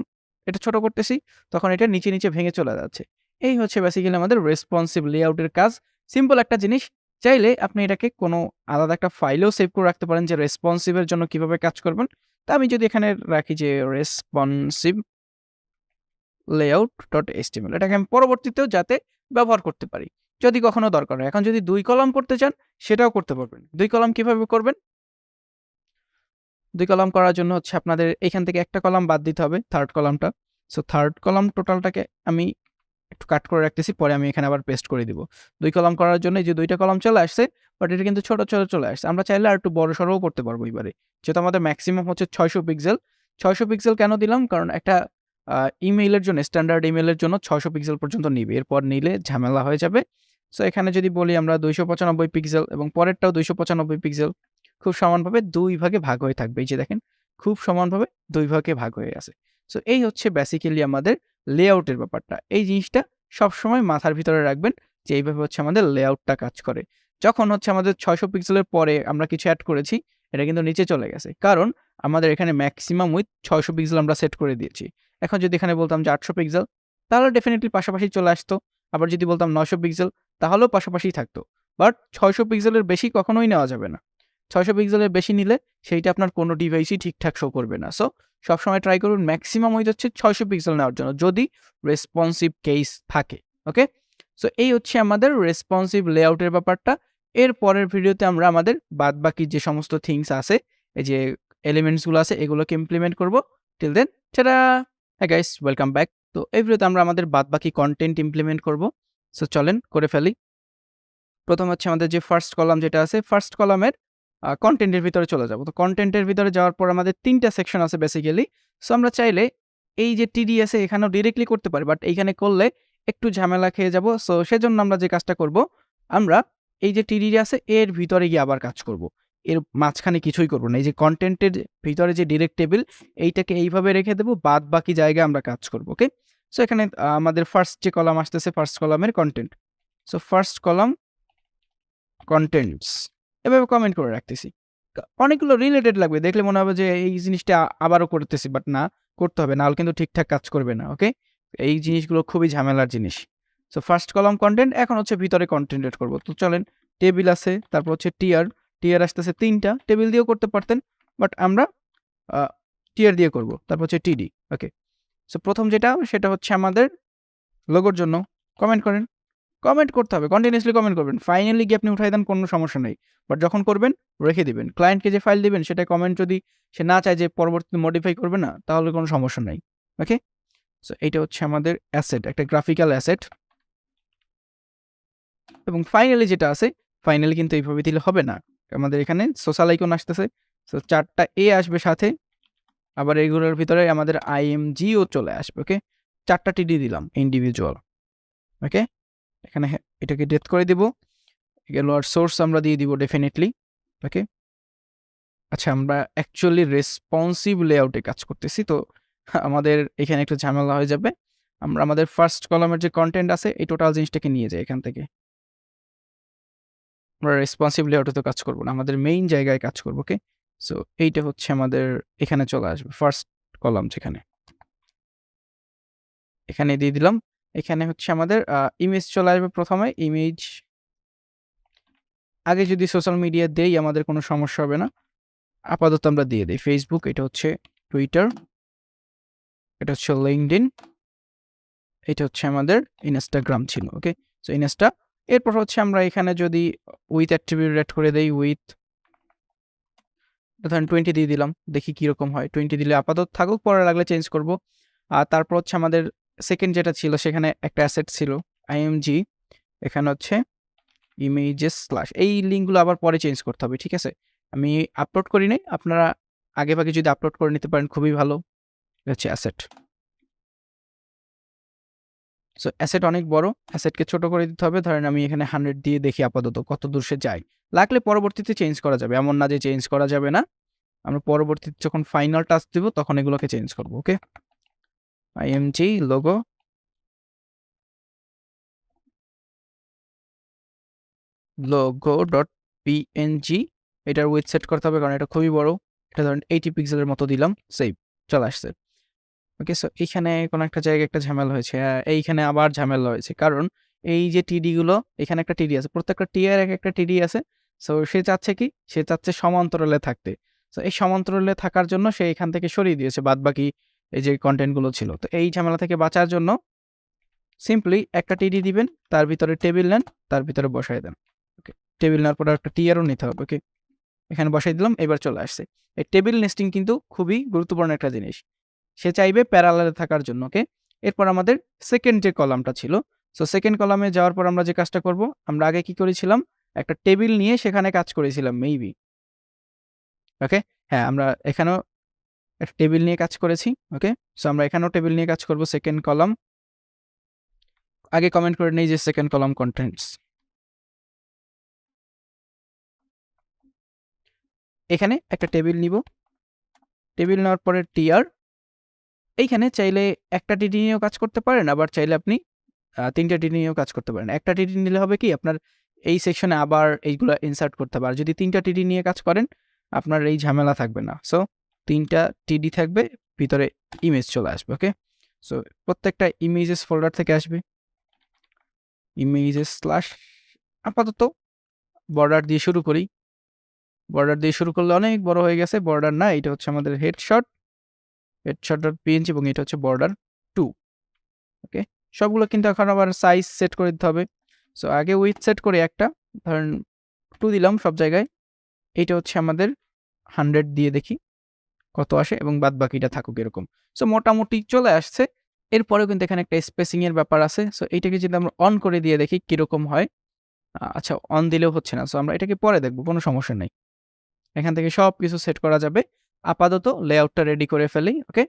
এটা ছোট করতেছি তখন এটা নিচে, নিচে ভেঙে চলে যাচ্ছে। এই হচ্ছে বেসিক্যালি আমাদের রেসপন্সিভ লেআউটের কাজ। সিম্পল একটা জিনিস। চাইলে আপনি এটাকে কোনো আলাদা একটা ফাইলেও সেভ করে রাখতে পারেন যে রেসপন্সিভ এর জন্য কিভাবে কাজ করবেন। তো আমি যদি এখানে রাখি যে রেসপন্সিভ layout.html, এটাকে আমি পরবর্তীতেও যাতে ব্যবহার করতে পারি যদি কখনো দরকার হয়। এখন যদি 2 কলাম করতে চান সেটাও করতে পারবেন। 2 কলাম কিভাবে করবেন? 2 কলাম করার জন্য হচ্ছে আপনাদের এখান থেকে একটা কলাম বাদ দিতে হবে, থার্ড কলামটা। সো থার্ড কলাম টোটালটাকে আমি একটু কাট করে রাখতেছি, পরে আমি এখানে আবার পেস্ট করে দিব। 2 কলাম করার জন্য এই যে 2টা কলাম চলে আসছে, বাট এটা কিন্তু ছোট, ছোট চলে আসছে। আমরা চাইলে আরেকটু বড়সড়ও করতে পারবো এবারে। যেহেতু আমাদের ম্যাক্সিমাম হচ্ছে 600 পিক্সেল। 600 পিক্সেল কেন দিলাম? কারণ একটা ইমেইলের জন্য, স্ট্যান্ডার্ড ইমেইলের জন্য 600 পিক্সেল পর্যন্ত নিবে। এরপর নিলে ঝামেলা হয়ে যাবে। সো এখানে যদি বলি আমরা 295 পিক্সেল এবং পরেরটাও 295 পিক্সেল, খুব সমানভাবে 2 ভাগে ভাগ হয়ে থাকবে। এই যে দেখেন, খুব সমানভাবে 2 ভাগে ভাগ হয়ে আছে। সো এই হচ্ছে বেসিক্যালি আমাদের লেআউটের ব্যাপারটা। এই জিনিসটা সবসময় মাথার ভিতরে রাখবেন যে এইভাবে হচ্ছে আমাদের লেআউটটা কাজ করে। যখন হচ্ছে আমাদের 600 পিক্সেলের পরে আমরা কিছু অ্যাড করেছি, এটা কিন্তু নিচে চলে গেছে। কারণ আমাদের এখানে ম্যাক্সিমাম উইথ 600 পিক্সেল আমরা সেট করে দিয়েছি। এখন যদি এখানে বলতাম যে 800 পিক্সেল, তাহলে ডেফিনিটলি পাশাপাশি চলে আসতো। আবার যদি বলতাম 900 পিক্সেল, তাহলেও পাশাপাশিই থাকতো। বাট 600 পিক্সেলের বেশি কখনোই নেওয়া যাবে না। 600 পিক্সেলের বেশি নিলে সেইটা আপনার কোনো ডিভাইসই ঠিকঠাক শো করবে না। সো সবসময় ট্রাই করুন ম্যাক্সিমাম হয়ে যাচ্ছে 600 পিক্সেল নেওয়ার জন্য, যদি রেসপন্সিভ কেস থাকে। ওকে, সো এই হচ্ছে আমাদের রেসপন্সিভ লেআউটের ব্যাপারটা। এর পরের ভিডিওতে আমরা আমাদের বাদবাকি যে সমস্ত থিংস আছে, এই যে এলিমেন্টসগুলো আছে, এগুলোকে ইমপ্লিমেন্ট করব। Till then, tata! Hi guys, welcome back. তো এই ভিডিওতে আমরা আমাদের বাদবাকি কন্টেন্ট ইমপ্লিমেন্ট করব। সো চলেন করে ফেলি। প্রথম হচ্ছে আমাদের যে ফার্স্ট কলাম যেটা আছে, ফার্স্ট কলামের কন্টেন্টের ভিতরে চলে যাব। তো কন্টেন্টের ভিতরে যাওয়ার পর আমাদের 3টা সেকশন আছে বেসিক্যালি। সো আমরা চাইলে এই যে টিডি আছে এখানেও ডিরেক্টলি করতে পারি, বাট এইখানে করলে একটু ঝামেলা খেয়ে যাব। সো সেজন্য আমরা যে কাজটা করব, আমরা এই যে টিডি আছে এর ভিতরে গিয়ে আবার কাজ করব। এর মাঝখানে কিছুই করব না। এই যে কন্টেন্টের ভিতরে যে ডিরেক্ট টেবিল, এইটাকে এইভাবে রেখে দেব, বাদ বাকি জায়গায় আমরা কাজ করব। ওকে, সো এখানে আমাদের ফার্স্ট যে কলাম আসতেছে, ফার্স্ট কলামের content. So first column contents, এভাবে কমেন্ট করে রাখতেছি। অনেকগুলো রিলেটেড লাগবে, দেখলে মনে হবে যে এই জিনিসটা আবারও করতেছি, বাট না, করতে হবে, নাহলে কিন্তু ঠিকঠাক কাজ করবে না। ওকে, এই জিনিসগুলো খুবই ঝামেলার জিনিস। সো ফার্স্ট কলাম কন্টেন্ট, এখন হচ্ছে ভিতরে কন্টেন্ট এড করবো। তো চলেন, টেবিল আছে, তারপর হচ্ছে টিয়ার, টিয়ার আসতেছে 3টা, টেবিল দিয়েও করতে পারতেন, বাট আমরা টিয়ার দিয়ে করব। তারপর হচ্ছে টিডি। ওকে, সো প্রথম যেটা সেটা হচ্ছে আমাদের লোগোর জন্য। কমেন্ট করেন, কমেন্ট করতে হবে, কন্টিনিউয়াসলি কমেন্ট করবেন। ফাইনালি গিয়ে আপনি উঠাই দেন, কোনো সমস্যা নেই, বাট যখন করবেন রেখে দিবেন। ক্লায়েন্টকে যে ফাইল দিবেন সেটা কমেন্ট যদি সে না চায় যে পরবর্তীতে মডিফাই করবে না, তাহলে কোনো সমস্যা নাই। ওকে, সো এইটা হচ্ছে আমাদের অ্যাসেট, একটা গ্রাফিক্যাল অ্যাসেট। এবং ফাইনালি যেটা আছে, ফাইনালি কিন্তু এইভাবে দিলে হবে না, আমাদের এখানে সোশ্যাল আইকন আসতেছে। সো 4টা এ আসবে সাথে, আবার এইগুলোর ভিতরে আমাদের আইএমজিও চলে আসবে। ওকে, 4টা টিডি দিলাম ইন্ডিভিজুয়াল। ওকে, এখানে এটাকে ডেথ করে দিব, গেল। আর সোর্স আমরা দিয়ে দিব ডেফিনেটলি। ওকে, আচ্ছা, আমরা অ্যাকচুয়ালি রেসপন্সিভ লেআউটে কাজ করতেছি, তো আমাদের এখানে একটু ঝামেলা হয়ে যাবে। আমরা আমাদের ফার্স্ট কলামের যে কন্টেন্ট আছে এই টোটাল জিনিসটাকে নিয়ে যাই এখান থেকে। আমরা রেসপন্সিভ লেআউটে তো কাজ করবো না, আমাদের মেইন জায়গায় কাজ করবো। ওকে, সো এইটা হচ্ছে আমাদের এখানে চলে আসবে, ফার্স্ট কলাম যেখানে, এখানে দিয়ে দিলাম। এখানে হচ্ছে আমাদের ইমেজ চলে আসবে প্রথমে। ইমেজ আগে যদি সোশ্যাল মিডিয়া দেই আমাদের কোনো সমস্যা হবে না, আপাতত আমরা দিয়ে দিই ফেসবুক, এটা হচ্ছে টুইটার, এটা হচ্ছে লিঙ্কডইন, এটা হচ্ছে আমাদের ইনস্টাগ্রাম ছিল। ওকে, সো ইনস্টা। এরপর হচ্ছে আমরা এখানে যদি উইথ অ্যাট্রিবিউট অ্যাড করে দেই, উইথ ধরেন 20 দিয়ে দিলাম, দেখি কীরকম হয়। 20 দিলে আপাতত থাকুক, পরে লাগলে চেঞ্জ করব। আর তারপর হচ্ছে আমাদের সেকেন্ড যেটা ছিল, সেখানে একটা অ্যাসেট ছিল আইএমজি, এখানে হচ্ছে ইমেজেস স্ল্যাশ, এই লিঙ্কগুলো আবার পরে চেঞ্জ করতে হবে। ঠিক আছে, আমি আপলোড করি নাই, আপনারা আগে ভাগে যদি আপলোড করে নিতে পারেন খুবই ভালো। হচ্ছে অ্যাসেট। সো অ্যাসেট অনেক বড়, অ্যাসেটকে ছোট করে দিতে হবে। ধরেন আমি এখানে 100 দিয়ে দেখি আপাতত কত দূর সে যায়। লাগলে পরবর্তীতে চেঞ্জ করা যাবে, এমন না যে চেঞ্জ করা যাবে না। আমরা পরবর্তীতে যখন ফাইনাল টাচ দিব তখন এগুলোকে চেঞ্জ করব। ওকে, আইএমজি লোগো ডট পিএনজি, এটার উইথ সেট করতে হবে কারণ এটা খুবই বড়। এটা ধরেন 80 পিক্সেলের মতো দিলাম, সেভ, চলে আসছে। ওকে, সো এইখানে কোনো একটা জায়গায় একটা ঝামেলা হয়েছে, এইখানে আবার ঝামেলা হয়েছে কারণ এই যে টিডি গুলো, এখানে একটা টিডি আছে, প্রত্যেকটা টি এর একটা টিডি আছে। সো সে চাচ্ছে কি, সে চাচ্ছে সমান্তরালে থাকতে। সো এই সমান্তরালে থাকার জন্য সে এখান থেকে সরিয়ে দিয়েছে বাদ বাকি এই যে কন্টেন্টগুলো ছিল। তো এই ঝামেলা থেকে বাঁচার জন্য সিম্পলি একটা টিডি দিবেন, তার ভিতরে টেবিল নেন, তার ভিতরে বসায় দেন। ওকে, টেবিল নেওয়ার পর একটা টিআরও নিতে হবে। ওকে, এখানে বসাই দিলাম, এবার চলে আসছে। এই টেবিল নেস্টিং কিন্তু খুবই গুরুত্বপূর্ণ একটা জিনিস। সে চাইবে প্যারালালে থাকার জন্য। ওকে, এরপর আমাদের সেকেন্ড যে কলামটা ছিল, সো সেকেন্ড কলামে যাওয়ার পর আমরা যে কাজটা করব, আমরা আগে কি করেছিলাম, একটা টেবিল নিয়ে সেখানে কাজ করেছিলাম মেবি। ওকে, হ্যাঁ, আমরা এখানেও একটা টেবিল নিয়ে কাজ করেছি। ওকে, সো আমরা এখানেও টেবিল নিয়ে কাজ করব। সেকেন্ড কলাম, আগে কমেন্ট করে নেই যে সেকেন্ড কলাম কন্টেন্টস। এখানে একটা টেবিল নিব, টেবিল নেওয়ার পরে টিআর, এইখানে চাইলে একটা টিডি নিয়েও কাজ করতে পারেন, আবার চাইলে আপনি 3টা টিডি নিয়েও কাজ করতে পারেন। একটা টিডি নিলে হবে কি, আপনার এই সেকশনে আবার এইগুলো ইনসার্ট করতে হবে। আর যদি 3টা টিডি নিয়ে কাজ করেন, আপনার এই ঝামেলা থাকবে না। সো 3টা টিডি থাকবে, ভিতরে ইমেজ চলে আসবে। ওকে, সো প্রত্যেকটা ইমেজেস ফোল্ডার থেকে আসবে, ইমেজেস স্ল্যাশ, আপাতত বর্ডার দিয়ে শুরু করি। বর্ডার দিয়ে শুরু করলে অনেক বড় হয়ে গেছে, বর্ডার না, এটা হচ্ছে আমাদের হেডশট, হেডশট.png, এবং এটা হচ্ছে বর্ডার 2। ওকে, সবগুলো কিন্তু এখন আবার সাইজ সেট করে দিতে হবে। সো আগে উইথ সেট করে একটা, ধরেন 2 দিলাম সব জায়গায়। এইটা হচ্ছে আমাদের 100 দিয়ে দেখি কত আসে, এবং বাদ বাকিটা থাকুক এরকম। সো মোটামুটি চলে আসছে। এরপরেও কিন্তু এখানে একটা স্পেসিং এর ব্যাপার আছে। সো এইটাকে যদি আমরা অন করে দিয়ে দেখি কিরকম হয়। আচ্ছা, অন দিলেও হচ্ছে না। সো আমরা এটাকে পরে দেখবো, কোনো সমস্যা নেই। এখান থেকে সব কিছু সেট করা যাবে। আপাতত লেআউটটা রেডি করে ফেলি। ওকে,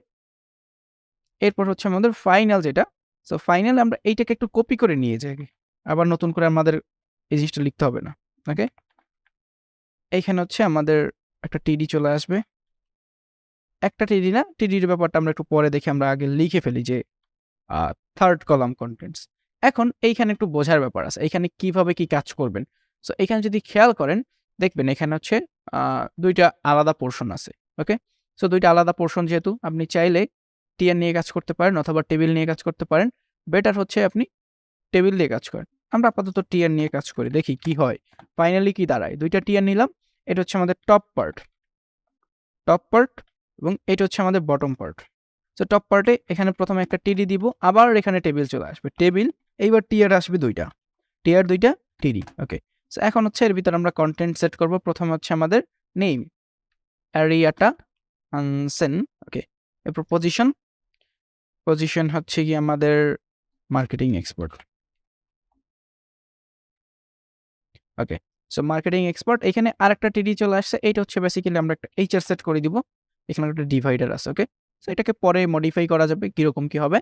এরপর হচ্ছে আমাদের ফাইনাল যেটা। সো ফাইনাল আমরা এইটাকে একটু কপি করে নিয়ে যাই, আবার নতুন করে আমাদের এই জিনিসটা লিখতে হবে না। ওকে, এইখানে হচ্ছে আমাদের একটা টিডি চলে আসবে। একটা টিডি না, টিডির ব্যাপারটা আমরা একটু পরে দেখি, আমরা আগে লিখে ফেলি যে থার্ড কলাম কন্টেন্টস। এখন এইখানে একটু বোঝার ব্যাপার আছে, এইখানে কিভাবে কি কাজ করবেন। সো এখানে যদি খেয়াল করেন, দেখবেন এখানে হচ্ছে 2টা আলাদা পোর্শন আছে। ওকে, সো 2টা আলাদা পোর্শন, যেহেতু আপনি চাইলে টিআর নিয়ে কাজ করতে পারেন অথবা টেবিল নিয়ে কাজ করতে পারেন। বেটার হচ্ছে আপনি টেবিল দিয়ে কাজ করেন। আমরা আপাতত টিআর নিয়ে কাজ করি, দেখি কি হয়, ফাইনালি কি দাঁড়ায়। 2টা টিআর নিলাম, এটা হচ্ছে আমাদের টপ পার্ট, এবং এটা হচ্ছে আমাদের বটম পার্ট। সো টপ পার্টে এখানে প্রথমে একটা টিডি দিব, আবার এখানে টেবিল চলে আসবে, টেবিল, এইবার টিআর আসবে 2টা, টিআর 2টা, টিডি। ওকে, সো এখন হচ্ছে এর ভিতরে আমরা কন্টেন্ট সেট করব। প্রথমে হচ্ছে আমাদের নেম, অ্যারিয়াটা আনসেন। ওকে, এরপর পজিশন হচ্ছে কি আমাদের মার্কেটিং এক্সপার্ট। ওকে, সো মার্কেটিং এক্সপার্ট, এখানে আরেকটা টিডি চলে আসছে, এইটা হচ্ছে বেসিক্যালি আমরা একটা এইচআর সেট করে দিব। এখানে একটা ডিভাইডার আছে। ওকে, সো এটাকে পরে মডিফাই করা যাবে কিরকম কি হবে।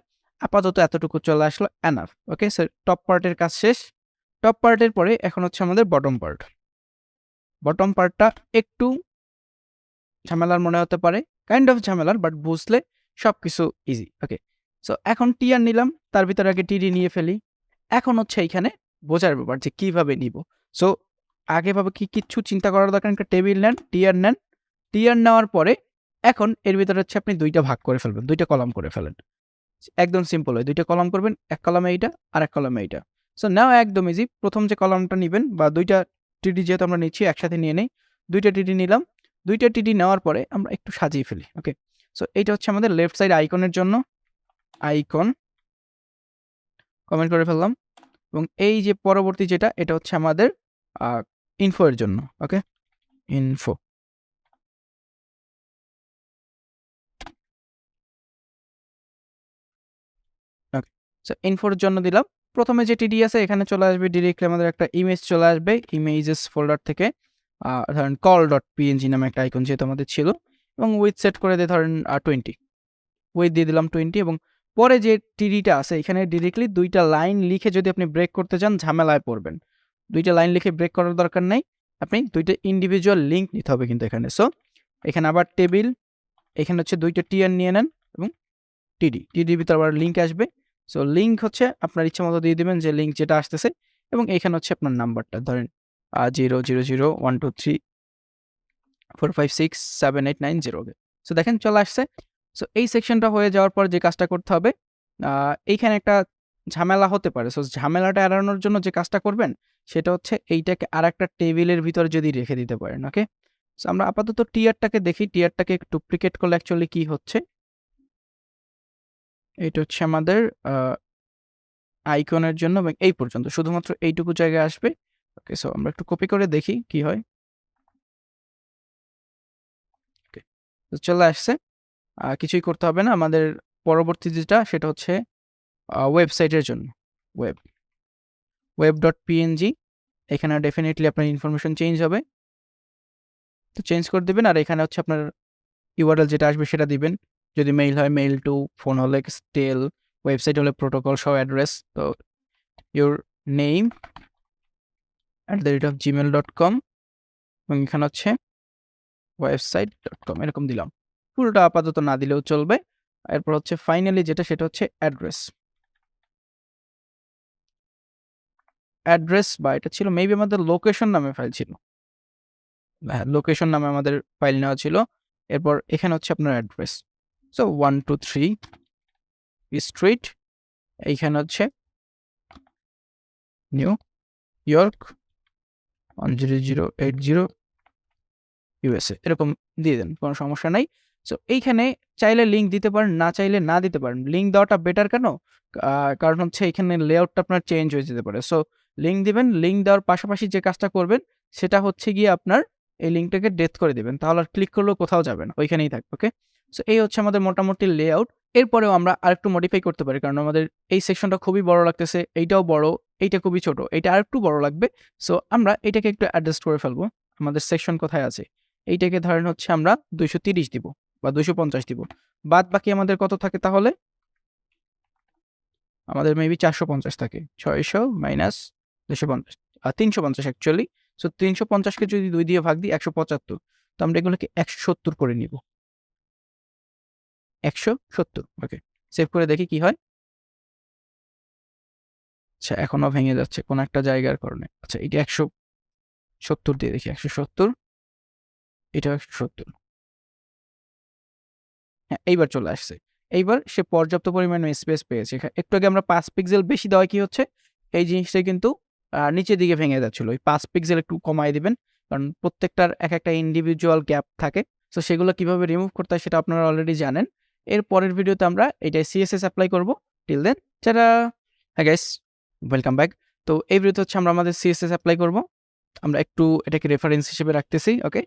আপাতত এতটুকু চলে আসলো, এনাফ। ওকে, সো টপ পার্টের কাজ শেষ। টপ পার্টের পরে এখন হচ্ছে আমাদের বটম পার্ট। বটম পার্টটা একটু ঝামেলার মনে হতে পারে, কাইন্ড অফ ঝামেলার, বাট বুঝলে সবকিছু ইজি। ওকে, সো এখন টিআর নিলাম, তার ভিতরে আগে টিডি নিয়ে ফেলি। এখন হচ্ছে এইখানে বোঝার ব্যাপার যে কিভাবে নিব। সো আগেভাবে কিচ্ছু চিন্তা করার দরকার, একটা টেবিল নেন, টিআর নেন, টিআর নেওয়ার পরে এখন এর ভিতরে হচ্ছে আপনি 2টা ভাগ করে ফেলবেন, 2টা কলাম করে ফেলেন। একদম সিম্পল হয়, 2টা কলাম করবেন, এক কলামে এইটা আর এক কলামে এইটা। সো নাও একদম ইজি। প্রথম যে কলামটা নিবেন, বা 2টা টিডি যেহেতু আমরা নিচ্ছি একসাথে নিয়ে নেই, 2টা টিডি নিলাম। 2টা টিডি নেওয়ার পরে আমরা একটু সাজিয়ে ফেলি। ওকে, সো এইটা হচ্ছে আমাদের লেফট সাইড আইকনের জন্য, আইকন কমেন্ট করে ফেললাম। এবং এই যে পরবর্তী যেটা, এটা হচ্ছে আমাদের ইনফো এর জন্য। ওকে, ইনফো। ওকে, সো ইনফোর জন্য দিলাম। প্রথমে যে টিডি আছে এখানে চলে আসবে, ডিরেক্টলি আমাদের একটা ইমেজ চলে আসবে ইমেজেস ফোল্ডার থেকে। ধরেন call.png নামে একটা আইকন যেহেতু আমাদের ছিল, এবং উইথ সেট করে দিয়ে ধরেন 20, উইথ দিয়ে দিলাম 20, এবং পরে যে টিডিটা আছে এখানে ডিরেক্টলি 2টা লাইন লিখে যদি আপনি ব্রেক করতে চান ঝামেলায় পড়বেন। 2টা লাইন লিখে ব্রেক করার দরকার নাই। আপনি 2টা ইন্ডিভিজুয়াল লিঙ্ক নিতে হবে কিন্তু এখানে। সো এখানে আবার টেবিল, এখানে হচ্ছে 2টা টিআর নিয়ে নেন এবং টিডির ভিতর আবার লিঙ্ক আসবে। সো লিঙ্ক হচ্ছে আপনার ইচ্ছা মতো দিয়ে দিবেন যে লিঙ্ক যেটা আসতেছে, এবং এখানে হচ্ছে আপনার নাম্বারটা ধরেন 0001234567890। সো দেখেন চলে আসছে। সো এই সেকশনটা হয়ে যাওয়ার পর যে কাজটা করতে হবে, এইখানে একটা ঝামেলা হতে পারে। সো ঝামেলাটা এড়ানোর জন্য যে কাজটা করবেন সেটা হচ্ছে এইটাকে আরেকটা টেবিলের ভিতরে যদি রেখে দিতে পারেন। ওকে, সো আমরা আপাতত টিআরটাকে দেখি, টিআরটাকে ডুপ্লিকেট করলে অ্যাকচুয়ালি কি হচ্ছে। এটা হচ্ছে আমাদের আইকনের জন্য এবং এই পর্যন্ত শুধুমাত্র এইটুকু জায়গায় আসবে। ওকে, সো আমরা একটু কপি করে দেখি কি হয়। ওকে, তো চলে আসছে। কিছুই করতে হবে না। আমাদের পরবর্তী যেটা সেটা হচ্ছে ওয়েবসাইটের জন্য web.png। এখানে ডেফিনেটলি আপনার ইনফরমেশন চেঞ্জ হবে, তো চেঞ্জ করে দেবেন। আর এখানে হচ্ছে আপনার ইউআরএল যেটা আসবে সেটা দিবেন। যদি মেইল হয় মেইল টু, ফোন হলে স্টেল, ওয়েবসাইট হলে প্রোটোকল সহ অ্যাড্রেস। তো ইউর নেম @gmail.com এবং এখানে হচ্ছে website.com এরকম দিলাম। পুরোটা আপাতত না দিলেও চলবে। এরপর হচ্ছে ফাইনালি যেটা সেটা হচ্ছে অ্যাড্রেস বা এটা ছিল মেবি আমাদের লোকেশন নামে ফাইল ছিল। হ্যাঁ, লোকেশন নামে আমাদের ফাইল নেওয়া ছিল। এরপর এখানে হচ্ছে আপনার অ্যাড্রেস। সো 123 স্ট্রিট, এইখানে হচ্ছে নিউ ইয়র্ক 10080 ইউএসএ এরকম দিয়ে দেন, কোনো সমস্যা নাই। সো এইখানে চাইলে লিঙ্ক দিতে পারেন, না চাইলে না দিতে পারেন। লিঙ্ক দেওয়াটা বেটার কেন? কারণ হচ্ছে এখানে লেআউটটা আপনার চেঞ্জ হয়ে যেতে পারে। সো লিঙ্ক দিবেন, লিঙ্ক দেওয়ার পাশাপাশি যে কাজটা করবেন সেটা হচ্ছে গিয়ে আপনার এই লিঙ্কটাকে ডেথ করে দিবেন, তাহলে আর ক্লিক করলেও কোথাও যাবে না, ওইখানেই থাকবে। ওকে, সো এই হচ্ছে আমাদের মোটামুটি লেআউট। এরপরেও আমরা আরেকটু মডিফাই করতে পারি, কারণ আমাদের এই সেকশনটা খুবই বড় লাগতেছে, এইটাও বড়, এইটা খুবই ছোট, এইটা আরেকটু বড় লাগবে। সো আমরা এটাকে একটু অ্যাডজাস্ট করে ফেলবো। আমাদের সেকশন কোথায় আছে, এইটাকে ধরেন হচ্ছে আমরা 230 দিব বা 250 দিব। বাদ বাকি আমাদের কত থাকে তাহলে? আমাদের মেবি 450 থাকে। 600 মাইনাস 250, 350 অ্যাকচুয়ালি। সো 350কে যদি 2 দিয়ে ভাগ দিই 175। তো আমরা এগুলোকে 170 করে নিব। 170। ওকে, সেভ করে দেখি কি হয়। আচ্ছা, এখনো ভেঙে যাচ্ছে কোন একটা জায়গার কারণে। আচ্ছা, এটা 170 দিয়ে দেখি। 170, এটা 170। হ্যাঁ, এইবার চলে আসছে। এইবার সে পর্যাপ্ত পরিমাণে স্পেস পেয়েছে। একটু আগে আমরা 5 পিক্সেল বেশি দেওয়ায় কি হচ্ছে, এই জিনিসটা কিন্তু নিচের দিকে ভেঙে যাচ্ছিল। ওই 5 পিক্সেল একটু কমায় দিবেন, কারণ প্রত্যেকটার একটা ইন্ডিভিজুয়াল গ্যাপ থাকে। সো সেগুলো কিভাবে রিমুভ করতে হয় সেটা আপনারা অলরেডি জানেন। এর পরের ভিডিওতে আমরা এটাই সিএসএস অ্যাপ্লাই করব। Till then tata. হ্যাঁ গাইস, ওয়েলকাম ব্যাক। তো এই ভিডিওতে হচ্ছে আমরা আমাদের সিএসএস অ্যাপ্লাই করব। আমরা একটু এটাকে রেফারেন্স হিসেবে রাখতেছি। ওকে,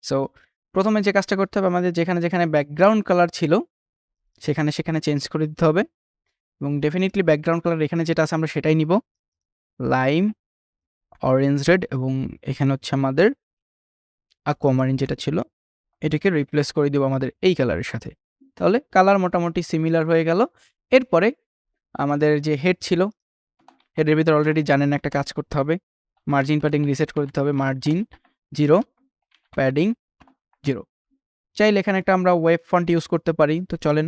সো প্রথমে যে কাজটা করতে হবে, আমাদের যেখানে ব্যাকগ্রাউন্ড কালার ছিল সেখানে চেঞ্জ করে দিতে হবে, এবং ডেফিনিটলি ব্যাকগ্রাউন্ড কালার এখানে যেটা আছে আমরা সেটাই নিব, লাইম অরেঞ্জ রেড, এবং এখানে হচ্ছে আমাদের aquamarine যেটা ছিল এটাকে রিপ্লেস করে দিব আমাদের এই কালারের সাথে। তাহলে কালার মোটামুটি সিমিলার হয়ে গেল। এরপরে আমাদের যে হেড ছিল, হেডের ভিতরে অলরেডি জানেন একটা কাজ করতে হবে, মার্জিন প্যাডিং রিসেট করে দিতে হবে। Margin 0, padding 0। চাইলে এখানে একটা আমরা ওয়েব ফন্ট ইউজ করতে পারি। তো চলেন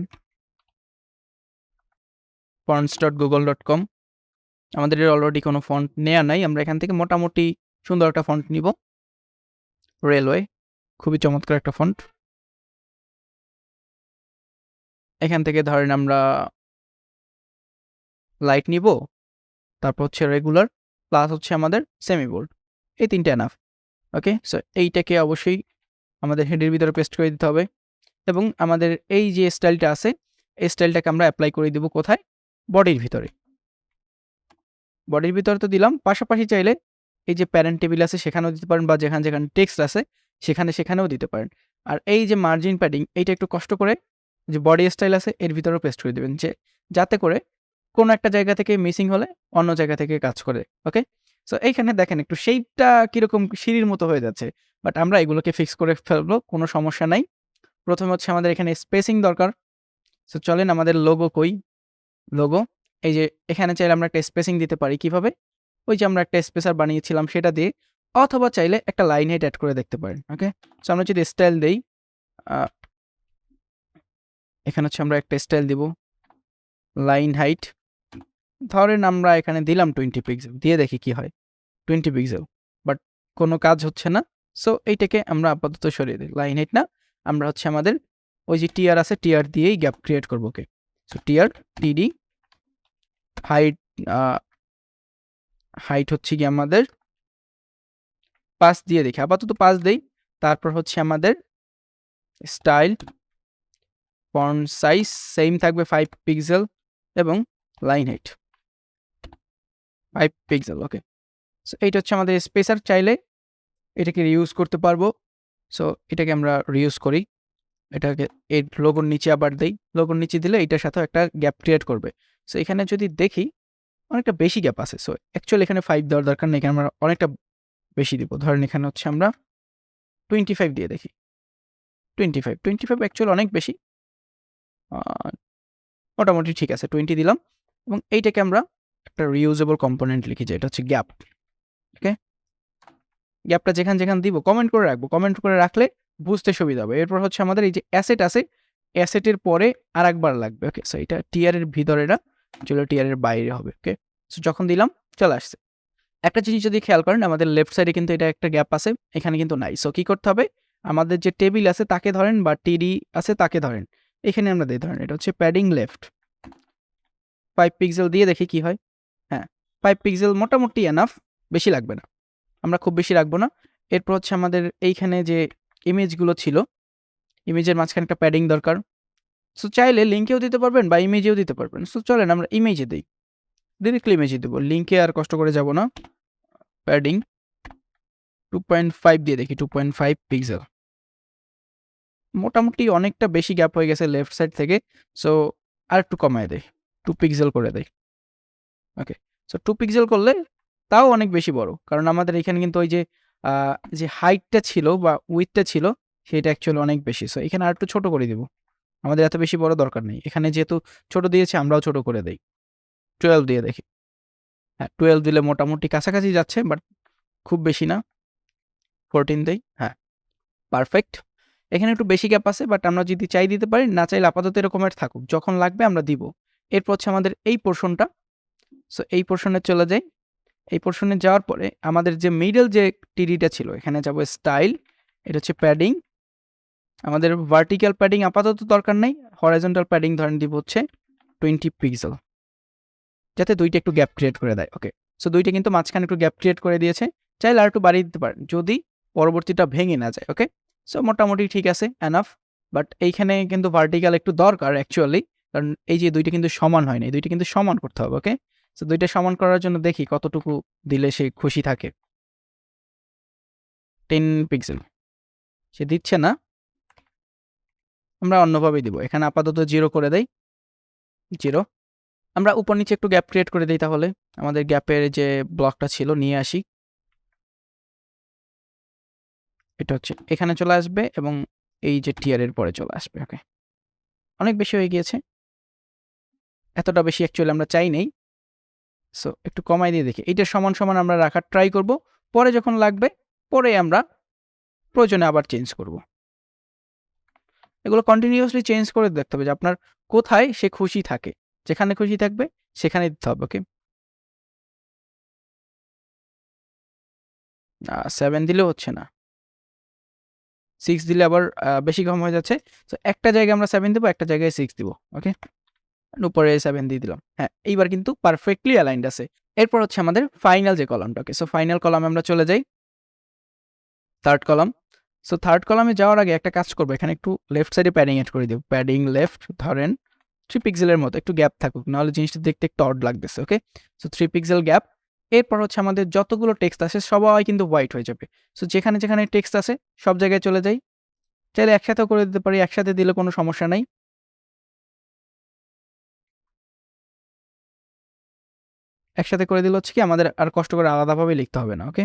fonts.google.com, আমাদের অলরেডি কোনো ফন্ট নেওয়া নাই, আমরা এখান থেকে মোটামুটি সুন্দর একটা ফন্ট নিব। রেলওয়ে, খুবই চমৎকার একটা ফন্ট। এখান থেকে ধরেন আমরা লাইট নিব, তারপর হচ্ছে রেগুলার, প্লাস হচ্ছে আমাদের সেমি বোল্ড, এই তিনটে এনাফ। ওকে, সো এইটাকে অবশ্যই আমাদের হেডের ভিতরে পেস্ট করে দিতে হবে, এবং আমাদের এই যে স্টাইলটা আছে এই স্টাইলটাকে আমরা অ্যাপ্লাই করে দিব কোথায়? বডির ভিতরে। বডির ভিতরে তো দিলাম, পাশাপাশি চাইলে এই যে প্যারেন্ট টেবিল আছে সেখানেও দিতে পারেন, বা যেখানে টেক্সট আছে সেখানেও দিতে পারেন। আর এই যে মার্জিন প্যাডিং, এইটা একটু কষ্ট করে যে বডি স্টাইল আছে এর ভিতরেও পেস্ট করে দেবেন, যাতে করে কোনো একটা জায়গা থেকে মিসিং হলে অন্য জায়গা থেকে কাজ করে। ওকে, সো এইখানে দেখেন একটু শেপটা কীরকম সিঁড়ির মতো হয়ে যাচ্ছে, বাট আমরা এগুলোকে ফিক্স করে ফেলবো, কোনো সমস্যা নাই। প্রথমে হচ্ছে আমাদের এখানে স্পেসিং দরকার। সো চলেন আমাদের লোগো কই, লোগো। এই যে এখানে চাইলে আমরা একটা স্পেসিং দিতে পারি কিভাবে? ওই যে আমরা একটা স্পেসার বানিয়েছিলাম সেটা দিয়ে, অথবা চাইলে একটা লাইন হাইট অ্যাড করে দেখতে পারেন। ওকে? সো আমরা যদি স্টাইল দেই, আ এখানে হচ্ছে আমরা একটা স্টাইল দিব। লাইন হাইট ধরেন আমরা এখানে দিলাম 20 পিক্সেল, দিয়ে দেখি কি হয়। 20 পিক্সেল, বাট কোনো কাজ হচ্ছে না। সো এইটাকে আমরা আপাতত সরিয়ে দিই। লাইন হাইট না, আমরা হচ্ছে আমাদের ওই যে টিআর আছে, টিআর দিয়েই গ্যাপ ক্রিয়েট করব। ওকে? সো টিআর টিডি হাইট, হাইট হচ্ছে গিয়ে আমাদের 5 দিয়ে দেখি, আপাতত 5 দেই। তারপর হচ্ছে আমাদের স্টাইল, ফন্ট সাইজ সেম থাকবে 5 পিক্সেল এবং লাইন হাইট 5 পিক্সেল। ওকে? সো এইটা হচ্ছে আমাদের স্পেসার। চাইলে এটাকে রিউজ করতে পারবো। সো এটাকে আমরা রিউজ করি। এটাকে এই লোগোর নিচে আবার দেই। লোগোর নিচে দিলে এটার সাথেও একটা গ্যাপ ক্রিয়েট করবে। সো এখানে যদি দেখি অনেকটা বেশি গ্যাপ আছে। সো অ্যাকচুয়ালি এখানে 5 দেওয়ার দরকার নেই। এখানে আমরা অনেকটা বেশি দিব। ধরেন এখানে হচ্ছে আমরা 25 দিয়ে দেখি। 25 অ্যাকচুয়ালি অনেক বেশি। আ মোটামুটি ঠিক আছে। 20 দিলাম এবং এইটাকে আমরা একটা রিউজেবল কম্পোনেন্ট লিখি, যে এটা হচ্ছে গ্যাপ। ওকে? গ্যাপটা যেখানে দিব কমেন্ট করে রাখবো। কমেন্ট করে রাখলে বুঝতে সুবিধা হবে। এরপর হচ্ছে আমাদের এই যে অ্যাসেট আছে, অ্যাসেটের পরে আরেকবার লাগবে। ওকে? সো এটা টিআর এর ভিতরে না, চলো টিআর এর বাইরে হবে। ওকে? সো যখন দিলাম চলে আসছে। একটা জিনিস যদি খেয়াল করেন, আমাদের লেফট সাইডে কিন্তু এটা একটা গ্যাপ আছে, এখানে কিন্তু নাই। সো কি করতে হবে? আমাদের যে টেবিল আছে তাকে ধরেন, বা টিডি আছে তাকে ধরেন। এখানে আমরা দেই, ধরেন এটা হচ্ছে প্যাডিং লেফট 5 পিক্সেল দিয়ে দেখি কি হয়। হ্যাঁ, 5 পিক্সেল মোটামুটি এনাফ, বেশি লাগবে না। আমরা খুব বেশি রাখবো না। এরপর হচ্ছে আমাদের এইখানে যে ইমেজগুলো ছিল, ইমেজের মাঝখানে একটা প্যাডিং দরকার। সো চাইলে লিঙ্কেও দিতে পারবেন বা ইমেজেও দিতে পারবেন। সো চলেন আমরা ইমেজে দেই। ডিরেক্টলি ইমেজে দেবো। লিঙ্কে আর কষ্ট করে যাব না। প্যাডিং 2.5 দিয়ে দেখি, 2.5 পিক্সেল। মোটামুটি অনেকটা বেশি গ্যাপ হয়ে গেছে লেফট সাইড থেকে। সো আরেকটু কমায় দেই। 2 পিক্সেল করে দেই। ওকে? সো 2 পিক্সেল করলে তাও অনেক বেশি বড়। কারণ আমাদের এখানে কিন্তু ওই যে যে হাইটটা ছিল বা উইডথটা ছিল সেটা অ্যাকচুয়ালি অনেক বেশি। সো এখানে আরেকটু ছোট করে দিব। আমাদের এত বেশি বড় দরকার নেই। এখানে যেহেতু ছোট দিয়েছে আমরাও ছোট করে দেই। 12 দিয়ে দেখি। হ্যাঁ, 12 দিলে মোটামুটি কাছাকাছি যাচ্ছে, বাট খুব বেশি না। 14 দেই। হ্যাঁ, পারফেক্ট। এখানে একটু বেশি গ্যাপ আছে, বাট আমরা যদি চাই দিতে পারি, না চাইলে আপাতত এরকমের থাকুক। যখন লাগবে আমরা দিব। এরপর হচ্ছে আমাদের এই পোরশনটা। সো এই পোরশনে চলে যাই। এই পোরশনে যাওয়ার পরে আমাদের যে মিডল যে টিডিটা ছিল, এখানে যাব স্টাইল, এটা হচ্ছে প্যাডিং। আমাদের ভার্টিক্যাল প্যাডিং আপাতত দরকার নেই। হরাইজন্টাল প্যাডিং ধরেন দিব হচ্ছে 20 পিক্সেল, যাতে দুইটা একটু গ্যাপ ক্রিয়েট করে দেয়। ওকে? সো দুইটা কিন্তু মাঝখানে একটু গ্যাপ ক্রিয়েট করে দিয়েছে। চাইলে আর একটু বাড়িয়ে দিতে পারেন যদি পরবর্তীটা ভেঙে না যায়। ওকে? সো মোটামুটি ঠিক আছে, এনাফ। বাট এইখানে কিন্তু ভার্টিক্যাল একটু দরকার অ্যাকচুয়ালি, কারণ এই যে দুইটা কিন্তু সমান হয় নাই, দুইটা কিন্তু সমান করতে হবে। ওকে? সো দুইটা সমান করার জন্য দেখি কতটুকু দিলে সে খুশি থাকে। 10 পিক্সেল সে দিচ্ছে না, আমরা অন্যভাবে দিব। এখানে আপাতত 0 করে দেই। 0। আমরা উপর নিচে একটু গ্যাপ ক্রিয়েট করে দেই তাহলে। আমাদের গ্যাপের যে ব্লকটা ছিল নিয়ে আসি। এটা হচ্ছে এখানে চলে আসবে এবং এই যে টিয়ার এর পরে চলে আসবে। ওকে? অনেক বেশি হয়ে গিয়েছে। এতটা বেশি অ্যাকচুয়ালি আমরা চাই নাই। সো একটু কমাই দিয়ে দেখি। এইটা সমান আমরা রাখার ট্রাই করব। পরে যখন লাগবে, পরে আমরা প্রয়োজনে আবার চেঞ্জ করব। এগুলো কন্টিনিউয়াসলি চেঞ্জ করে দেখতে হবে যে আপনার কোথায় সে খুশি থাকে। যেখানে খুশি থাকবে সেখানে দিতে হবে। ওকে? 7 দিলেও হচ্ছে না। 6 দিলে আবার বেশি কম হয়ে যাচ্ছে। সো একটা জায়গায় আমরা 7 দিব, একটা জায়গায় 6 দিব। ওকে? উপরে 7 দিয়ে দিলাম। হ্যাঁ, এইবার কিন্তু পারফেক্টলি অ্যালাইনড আছে। এরপর হচ্ছে আমাদের ফাইনাল যে কলামটা। ওকে? সো ফাইনাল কলামে আমরা চলে যাই। Third column. সো থার্ড কলামে যাওয়ার আগে একটা কাজ করব। এখানে একটু লেফট সাইডে প্যাডিং এড করে দিব। প্যাডিং লেফট ধরেন 3 পিক্সেলের মতো, একটু গ্যাপ থাকুক, নাহলে জিনিসটা দেখতে একটু অড লাগতেছে। ওকে? So 3 pixel gap. এরপর হচ্ছে আমাদের যতগুলো টেক্সট আছে সবাই কিন্তু হোয়াইট হয়ে যাবে। সো যেখানে টেক্সট আছে সব জায়গায় চলে যাই। চাইলে একসাথেও করে দিতে পারি, একসাথে দিলে কোনো সমস্যা নাই। একসাথে করে দিলে হচ্ছে কি আমাদের আর কষ্ট করে আলাদাভাবে লিখতে হবে না। ওকে?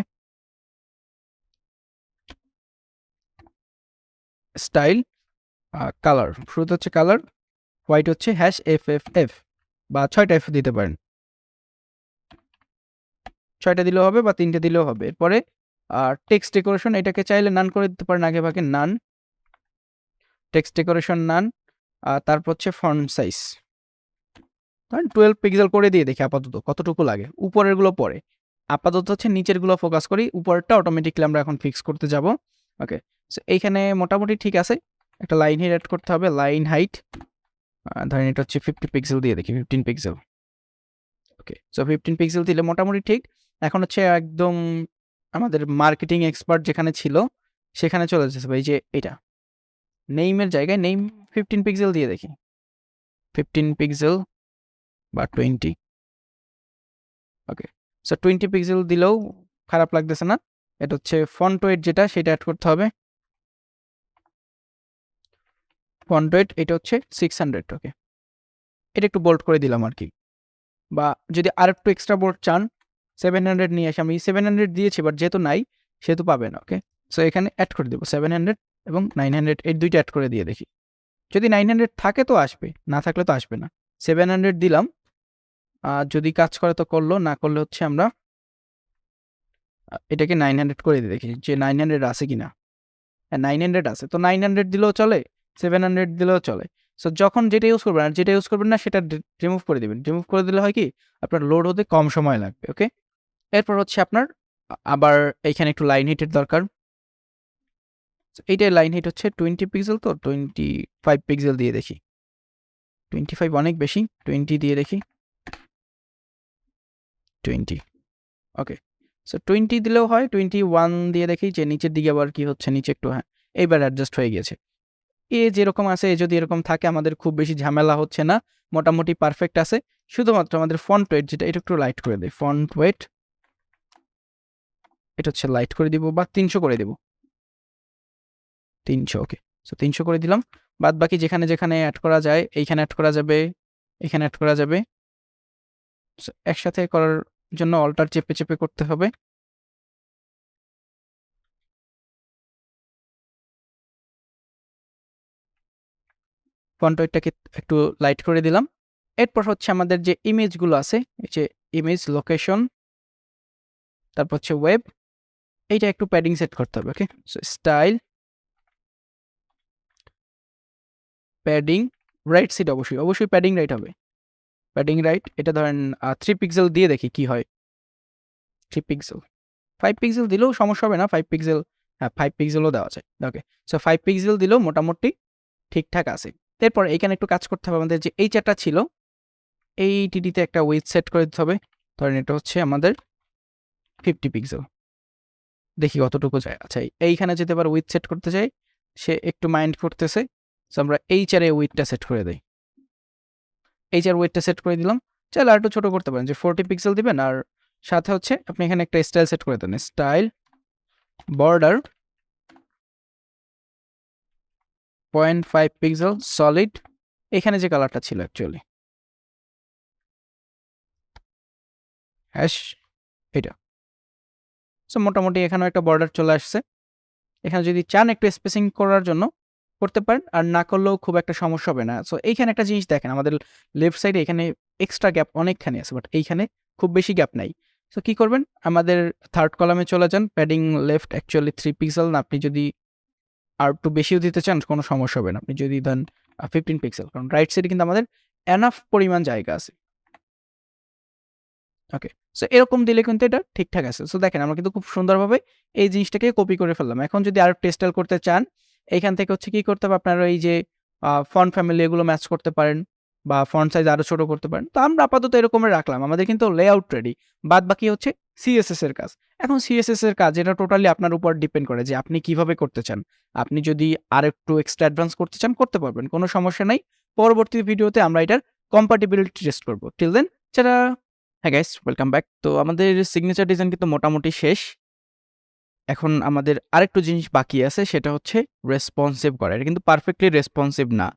স্টাইল, কালার, শুরুতে হচ্ছে কালার, হোয়াইট হচ্ছে #FFF, বা 6টা এফ দিতে পারেন। 6টা দিলেও হবে বা 3টে দিলেও হবে। এরপরে টেক্সট ডেকোরেশন এটাকে চাইলে নান করে দিতে পারেন আগে ভাগে, নান। টেক্সট ডেকোরেশন নান। তারপর হচ্ছে ফন্ট সাইজ ধরেন 12 পিক্সেল করে দিয়ে দেখি আপাতত কতটুকু লাগে। উপরেরগুলো পরে, আপাতত হচ্ছে নিচেরগুলো ফোকাস করি, উপরেরটা অটোমেটিক্যালি আমরা এখন ফিক্স করতে যাব। ওকে, সো এইখানে মোটামুটি ঠিক আছে। একটা লাইন হাইট অ্যাড করতে হবে, লাইন হাইট ধরেন এটা হচ্ছে 50 পিক্সেল দিয়ে দেখি, 15 পিক্সেল। ওকে, সো 15 পিক্সেল দিলে মোটামুটি ঠিক। এখন হচ্ছে একদম আমাদের মার্কেটিং এক্সপার্ট যেখানে ছিল সেখানে চলে যাচ্ছে, এই যে এটা নেইমের জায়গায় নেইম 15 পিক্সেল দিয়ে দেখি, 15 পিক্সেল বা 20। ওকে, সো 20 পিক্সেল দিলেও খারাপ লাগতেছে না। এটা হচ্ছে ফন্ট ওয়েট যেটা, সেটা অ্যাড করতে হবে। ফন্ট ওয়েট এটা হচ্ছে 600। ওকে, এটা একটু বোল্ড করে দিলাম আর কি। বা যদি আর একটু এক্সট্রা বোল্ড চান 700 নিয়ে আসি, আমি 700 দিয়েছি, বাট যেহেতু নাই সেহেতু পাবেন। ওকে, সো এখানে অ্যাড করে দেবো 700 এবং 900, এই দুইটা অ্যাড করে দিয়ে দেখি। যদি 900 থাকে তো আসবে, না থাকলে তো আসবে না। 700 দিলাম, যদি কাজ করে তো করলো, না করলে হচ্ছে আমরা এটাকে 900 করে দিয়ে দেখি যে 900 আছে কিনা। হ্যাঁ, 900 আছে, তো 900 দিলেও চলে, 700 দিলেও চলে। সো যখন যেটা ইউজ করবেন, আর যেটা ইউজ করবেন না সেটা রিমুভ করে দিবেন। রিমুভ করে দিলে হয় কি, আপনার লোড হতে কম সময় লাগবে। ওকে, এরপর হচ্ছে আপনার আবার এইখানে একটু লাইন হিটের দরকার। এইটাই লাইন হিট হচ্ছে 20 পিক্সেল, তো 25 পিক্সেল দিয়ে দেখি। 25 অনেক বেশি, 20 দিয়ে দেখি, 20। ওকে, সো 20 দিলেও হয়, 21 দিয়ে দেখি যে নিচের দিকে আবার কি হচ্ছে, নিচে একটু, হ্যাঁ এইবার অ্যাডজাস্ট হয়ে গিয়েছে। এ যেরকম আছে, এ যদি এরকম থাকে আমাদের খুব বেশি ঝামেলা হচ্ছে না, মোটামুটি পারফেক্ট আছে। শুধুমাত্র আমাদের ফন্ট ওয়েট যেটা, এটা একটু লাইট করে দেয়। ফন্ট ওয়েট এটা হচ্ছে লাইট করে দিব বা 300 করে দেব, 300। ওকে, সো 300 করে দিলাম। বাদ বাকি যেখানে যেখানে অ্যাড করা যায়, এইখানে অ্যাড করা যাবে, এখানে অ্যাড করা যাবে। একসাথে করার জন্য অল্টার চেপে চেপে করতে হবে। ফন্ট ওয়েটটাকে একটু লাইট করে দিলাম। এরপর হচ্ছে আমাদের যে ইমেজগুলো আছে, এই যে ইমেজ লোকেশন, তারপর হচ্ছে ওয়েব, এইটা একটু প্যাডিং সেট করতে হবে। Okay, so style padding right sit, অবশ্যই প্যাডিং রাইট হবে। প্যাডিং রাইট এটা ধরেন 3 পিক্সেল দিয়ে দেখি কি হয়। 3 পিক্সেল, 5 পিক্সেল দিলেও সমস্যা হবে না। 5 পিক্সেল, হ্যাঁ 5 পিক্সেলও দেওয়া যায়। ওকে, সো 5 পিক্সেল দিলেও মোটামুটি ঠিকঠাক আছে। এরপর এখানে একটু কাজ করতে হবে আমাদের, যে এই চ্যাটটা ছিল এই টিটিতে একটা উইথ সেট করে দিতে হবে। ধরেন এটা হচ্ছে আমাদের 50 পিক্সেল, দেখি কতটুকু যায়। আচ্ছা, এইখানে যেতে পারে উইথ সেট করতে চাই, সে একটু মাইন্ড করতেছে, সো আমরা এই চারে উইথটা সেট করে দেই। এই চার উইথটা সেট করে দিলাম। চাইলে আর একটু ছোটো করতে পারেন, যে 40 পিক্সেল দিবেন, আর সাথে হচ্ছে আপনি এখানে একটা স্টাইল সেট করে দেন, স্টাইল বর্ডার 0.5 পিক্সেল সলিড, এখানে যে কালারটা ছিল অ্যাকচুয়ালি হ্যাশ, এটা। সো মোটামুটি এখানেও একটা বর্ডার চলে আসছে। এখানে যদি চান একটু স্পেসিং করার জন্য করতে পারেন, আর না করলেও খুব একটা সমস্যা হবে না। সো এইখানে একটা জিনিস দেখেন, আমাদের লেফট সাইডে এখানে এক্সট্রা গ্যাপ অনেকখানি আছে, বাট এইখানে খুব বেশি গ্যাপ নাই। সো কী করবেন, আমাদের থার্ড কলামে চলে যান, প্যাডিং লেফট অ্যাকচুয়ালি 3 পিক্সেল না, আপনি যদি আর একটু বেশিও দিতে চান কোনো সমস্যা হবে না। আপনি যদি দেন 15 পিক্সেল, কারণ রাইট সাইডে কিন্তু আমাদের এনাফ পরিমাণ জায়গা আছে। ওকে, সো এরকম দিলে কিন্তু এটা ঠিকঠাক আছে। সো দেখেন আমরা কিন্তু খুব সুন্দরভাবে এই জিনিসটাকে কপি করে ফেললাম। এখন যদি আরো টেস্টাইল করতে চান, এইখান থেকে হচ্ছে কি করতে হবে, আপনারা এই যে ফন্ট ফ্যামিলি এগুলো ম্যাচ করতে পারেন, বা ফন্ট সাইজ আরো ছোট করতে পারেন। তো আমরা আপাতত এরকমই রাখলাম, আমাদের কিন্তু লেআউট রেডি। বাদ বাকি হচ্ছে সিএসএস এর কাজ। এখন সিএসএস এর কাজ এটা টোটালি আপনার উপর ডিপেন্ড করে যে আপনি কিভাবে করতে চান। আপনি যদি আরেকটু এক্সট্রা অ্যাডভান্স করতে চান করতে পারবেন, কোনো সমস্যা নাই। পরবর্তী ভিডিওতে আমরা এটার কম্প্যাটিবিলিটি টেস্ট করব। টিল দেন, যারা, হ্যাঁ গাইস, ওয়েলকাম ব্যাক। তো আমাদের সিগনেচার ডিজাইন কিন্তু মোটামুটি শেষ। এখন আমাদের আরেকটু জিনিস বাকি আছে, সেটা হচ্ছে রেসপন্সিভ করা। এটা কিন্তু পারফেক্টলি রেসপন্সিভ না।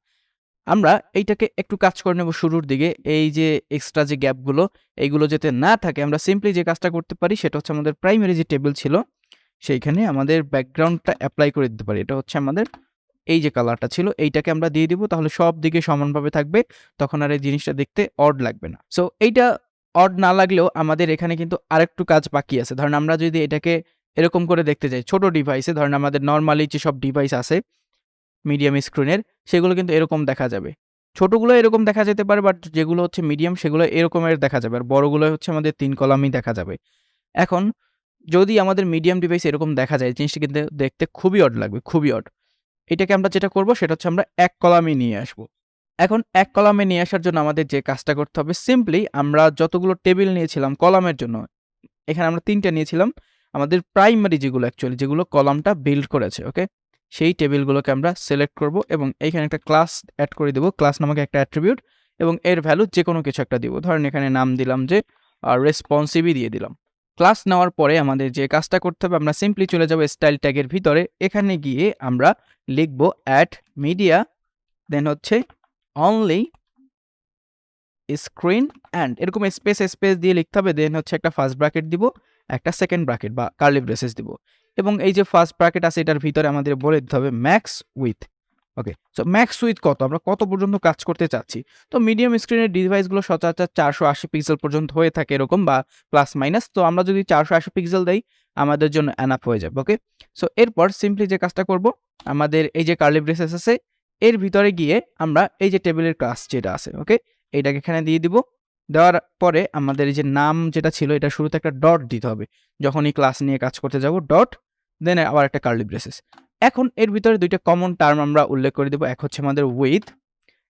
আমরা এইটাকে একটু কাজ করে নেব শুরুর দিকে। এই যে এক্সট্রা যে গ্যাপগুলো, এইগুলো যাতে না থাকে, আমরা সিম্পলি যে কাজটা করতে পারি সেটা হচ্ছে আমাদের প্রাইমারি যে টেবিল ছিল সেইখানে আমাদের ব্যাকগ্রাউন্ডটা অ্যাপ্লাই করে দিতে পারি। এটা হচ্ছে আমাদের এই যে কালারটা ছিল এইটাকে আমরা দিয়ে দিব, তাহলে সব দিকে সমানভাবে থাকবে, তখন আর এই জিনিসটা দেখতে অড লাগবে না। সো এইটা অড না লাগলেও আমাদের এখানে কিন্তু আরেকটু কাজ বাকি আছে। ধরেন আমরা যদি এটাকে এরকম করে দেখতে চাই ছোট ডিভাইসে, ধরেন আমাদের নরমালি যেসব ডিভাইস আছে মিডিয়াম স্ক্রিনের, সেগুলো কিন্তু এরকম দেখা যাবে। ছোটগুলো এরকম দেখা যেতে পারে, বাট যেগুলো হচ্ছে মিডিয়াম সেগুলো এরকমের দেখা যাবে, আর বড়গুলো হচ্ছে আমাদের 3 কলামই দেখা যাবে। এখন যদি আমাদের মিডিয়াম ডিভাইস এরকম দেখা যায়, জিনিসটা কিন্তু দেখতে খুবই অড লাগবে, খুবই অড। এটাকে আমরা যেটা করব সেটা হচ্ছে আমরা 1 কলামে নিয়ে আসব। এখন 1 কলামে নিয়ে আসার জন্য আমাদের যে কাজটা করতে হবে, সিম্পলি আমরা যতগুলো টেবিল নিয়েছিলাম কলামের জন্য, এখানে আমরা 3 টা নিয়েছিলাম। আমাদের প্রাইমারি যেগুলো অ্যাকচুয়ালি যেগুলো কলামটা বিল্ড করেছে, ওকে? সেই টেবিলগুলোকে আমরা সিলেক্ট করব এবং এইখানে একটা ক্লাস এড করে দেব। ক্লাস নামক একটা অ্যাট্রিবিউট এবং এর ভ্যালু যেকোনো কিছু একটা দিব। ধরেন এখানে নাম দিলাম যে রেসপন্সিভই দিয়ে দিলাম। ক্লাস নেওয়ার পরে আমাদের যে কাজটা করতে হবে, আমরা সিম্পলি চলে যাব স্টাইল ট্যাগের ভিতরে। এখানে গিয়ে আমরা লিখব অ্যাড মিডিয়া, দেন হচ্ছে অনলি স্ক্রিন অ্যান্ড এরকম স্পেস দিয়ে লিখতে হবে। দেন হচ্ছে একটা ফার্স্ট ব্র্যাকেট দিব, একটা সেকেন্ড ব্র্যাকেট বা কার্লি ব্রেসেস দিব, এবং এই যে ফার্স্ট ব্র্যাকেট আছে এটার ভিতরে আমাদের বলে দিতে হবে max with. Okay, so max with কত, আমরা কত পর্যন্ত কাজ করতে চাচ্ছি। তো মিডিয়াম স্ক্রিনের ডিভাইসগুলো সচরাচর 480 পিক্সেল পর্যন্ত হয়ে থাকে এরকম, বা প্লাস মাইনাস। তো আমরা যদি 480 পিক্সেল দেই আমাদের জন্য এনাফ হয়ে যাবে। ওকে, সো এরপর সিম্পলি যে কাজটা করব, আমাদের এই যে কার্লি ব্রেসেস আছে এর ভিতরে গিয়ে আমরা এই যে টেবিলের ক্লাস যেটা আছে, ওকে, এইটাকে এখানে দিয়ে দিব। দেওয়ার পরে আমাদের এই যে নাম যেটা ছিল এটা শুরুতে একটা ডট দিতে হবে, যখনই ক্লাস নিয়ে কাজ করতে যাব ডট, দেন আবার একটা কার্লি ব্রেসেস। এখন এর ভিতরে দুইটা কমন টার্ম আমরা উল্লেখ করে দেব। এক হচ্ছে আমাদের উইথ,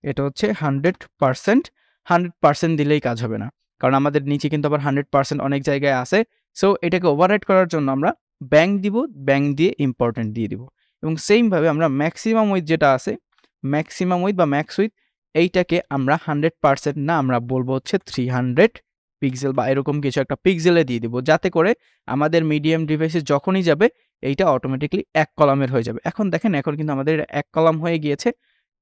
এটা হচ্ছে 100%। 100% দিলেই কাজ হবে না, কারণ আমাদের নিচে কিন্তু আবার 100% অনেক জায়গায় আছে। সো এটাকে ওভাররাইড করার জন্য আমরা ব্যাং দিব, ব্যাং দিয়ে ইম্পর্টেন্ট দিয়ে দিব। এবং সেমভাবে আমরা ম্যাক্সিমাম উইথ যেটা আছে, ম্যাক্সিমাম উইথ বা ম্যাক্স উইথ, এইটাকে আমরা 100% না, আমরা বলবো হচ্ছে 300 পিক্সেল বা এরকম কিছু একটা পিক্সেলে দিয়ে দিব, যাতে করে আমাদের মিডিয়াম ডিভাইসে যখনই যাবে এইটা অটোমেটিকলি 1 কলামের হয়ে যাবে। এখন দেখেন, এখন কিন্তু আমাদের 1 কলাম হয়ে গিয়েছে।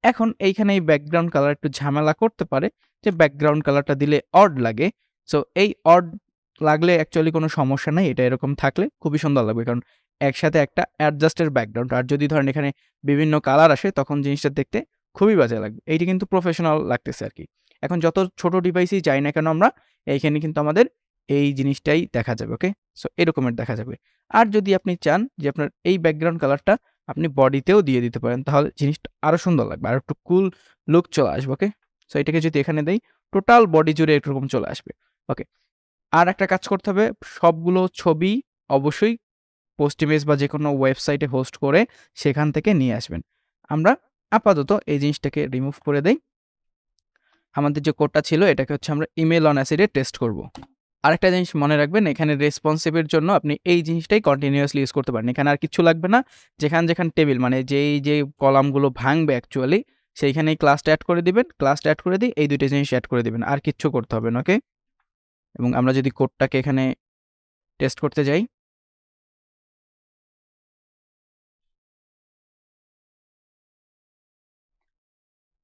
এখন এইখানে এই ব্যাকগ্রাউন্ড কালার একটু ঝামেলা করতে পারে, যে ব্যাকগ্রাউন্ড কালারটা দিলে অড লাগে। সো এই অড লাগলে অ্যাকচুয়ালি কোনো সমস্যা নাই, এটা এরকম থাকলে খুবই সুন্দর লাগবে, কারণ একসাথে একটা অ্যাডজাস্টের ব্যাকগ্রাউন্ড। আর যদি ধরেন এখানে বিভিন্ন কালার আসে তখন জিনিসটা দেখতে খুবই বাজে লাগবে। এইটি কিন্তু প্রফেশনাল লাগতেছে আর কি। এখন যত ছোট ডিভাইসই যাই না কেন আমরা, এইখানে কিন্তু আমাদের এই জিনিসটাই দেখা যাবে। ওকে, সো এরকমের দেখা যাবে। আর যদি আপনি চান যে আপনার এই ব্যাকগ্রাউন্ড কালারটা আপনি বডিতেও দিয়ে দিতে পারেন, তাহলে জিনিসটা আরো সুন্দর লাগবে, আর একটু কুল লুক চলে আসবে। ওকে, সো এটাকে যদি এখানে দেই টোটাল বডি জুড়ে এরকম চলে আসবে। ওকে, আর একটা কাজ করতে হবে, সবগুলো ছবি অবশ্যই পোস্ট ইমেজ বা যেকোনো ওয়েবসাইটে হোস্ট করে সেখান থেকে নিয়ে আসবেন। আমরা আপাতত এই জিনিসটাকে রিমুভ করে দেই। আমাদের যে কোডটা ছিল এটাকে হচ্ছে আমরা ইমেল অন অ্যাসিডে টেস্ট করব। আরেকটা জিনিস মনে রাখবেন, এখানে রেসপন্সিভের জন্য আপনি এই জিনিসটাই কন্টিনিউয়াসলি ইউজ করতে পারেন। এখানে আর কিচ্ছু লাগবে না। যেখানে টেবিল মানে যে কলামগুলো ভাঙবে অ্যাকচুয়ালি সেইখানেই ক্লাসটা এড করে দিবেন। ক্লাসটা এড করে দিয়ে এই ২ টা জিনিস এড করে দিবেন। আর কিচ্ছু করতে হবে না। ওকে? এবং আমরা যদি কোডটাকে এখানে টেস্ট করতে যাই,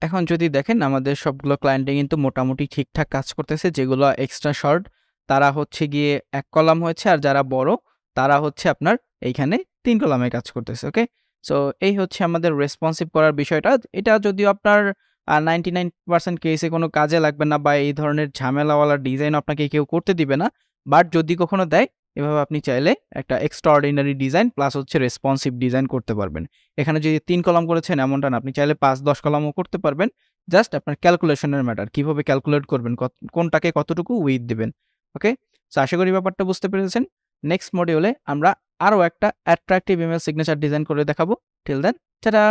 এখন যদি দেখেন আমাদের সবগুলো ক্লায়েন্টে কিন্তু মোটামুটি ঠিকঠাক কাজ করতেছে। যেগুলো এক্সট্রা শর্ট তারা হচ্ছে গিয়ে ১ কলাম হয়েছে, আর যারা বড় তারা হচ্ছে আপনার এইখানে ৩ কলামে কাজ করতেছে। ওকে? সো এই হচ্ছে আমাদের রেসপন্সিভ করার বিষয়টা। এটা যদিও আপনার 99% কেসে কোনো কাজে লাগবে না, বা এই ধরনের ঝামেলাওয়ালা ডিজাইন আপনাকে কেউ করতে দিবে না। বাট যদি কখনো দেয়, এভাবে আপনি চাইলে একটা এক্সট্রাঅর্ডিনারি ডিজাইন প্লাস হচ্ছে রেসপন্সিভ ডিজাইন করতে পারবেন। এখানে যদি ৩ কলাম করেছেন এমনটা না, আপনি চাইলে ৫-১০ কলামও করতে পারবেন। জাস্ট আপনার ক্যালকুলেশনের ম্যাটার। কিভাবে ক্যালকুলেট করবেন, কোনটাকে কতটুকু উইথ দিবেন। ওকে? সো আশা করি ব্যাপারটা বুঝতে পেরেছেন। নেক্সট মডিউলে আমরা আরো একটা অ্যাট্রাকটিভ ইমেল সিগনেচার ডিজাইন করে দেখাবো। Till then, tata!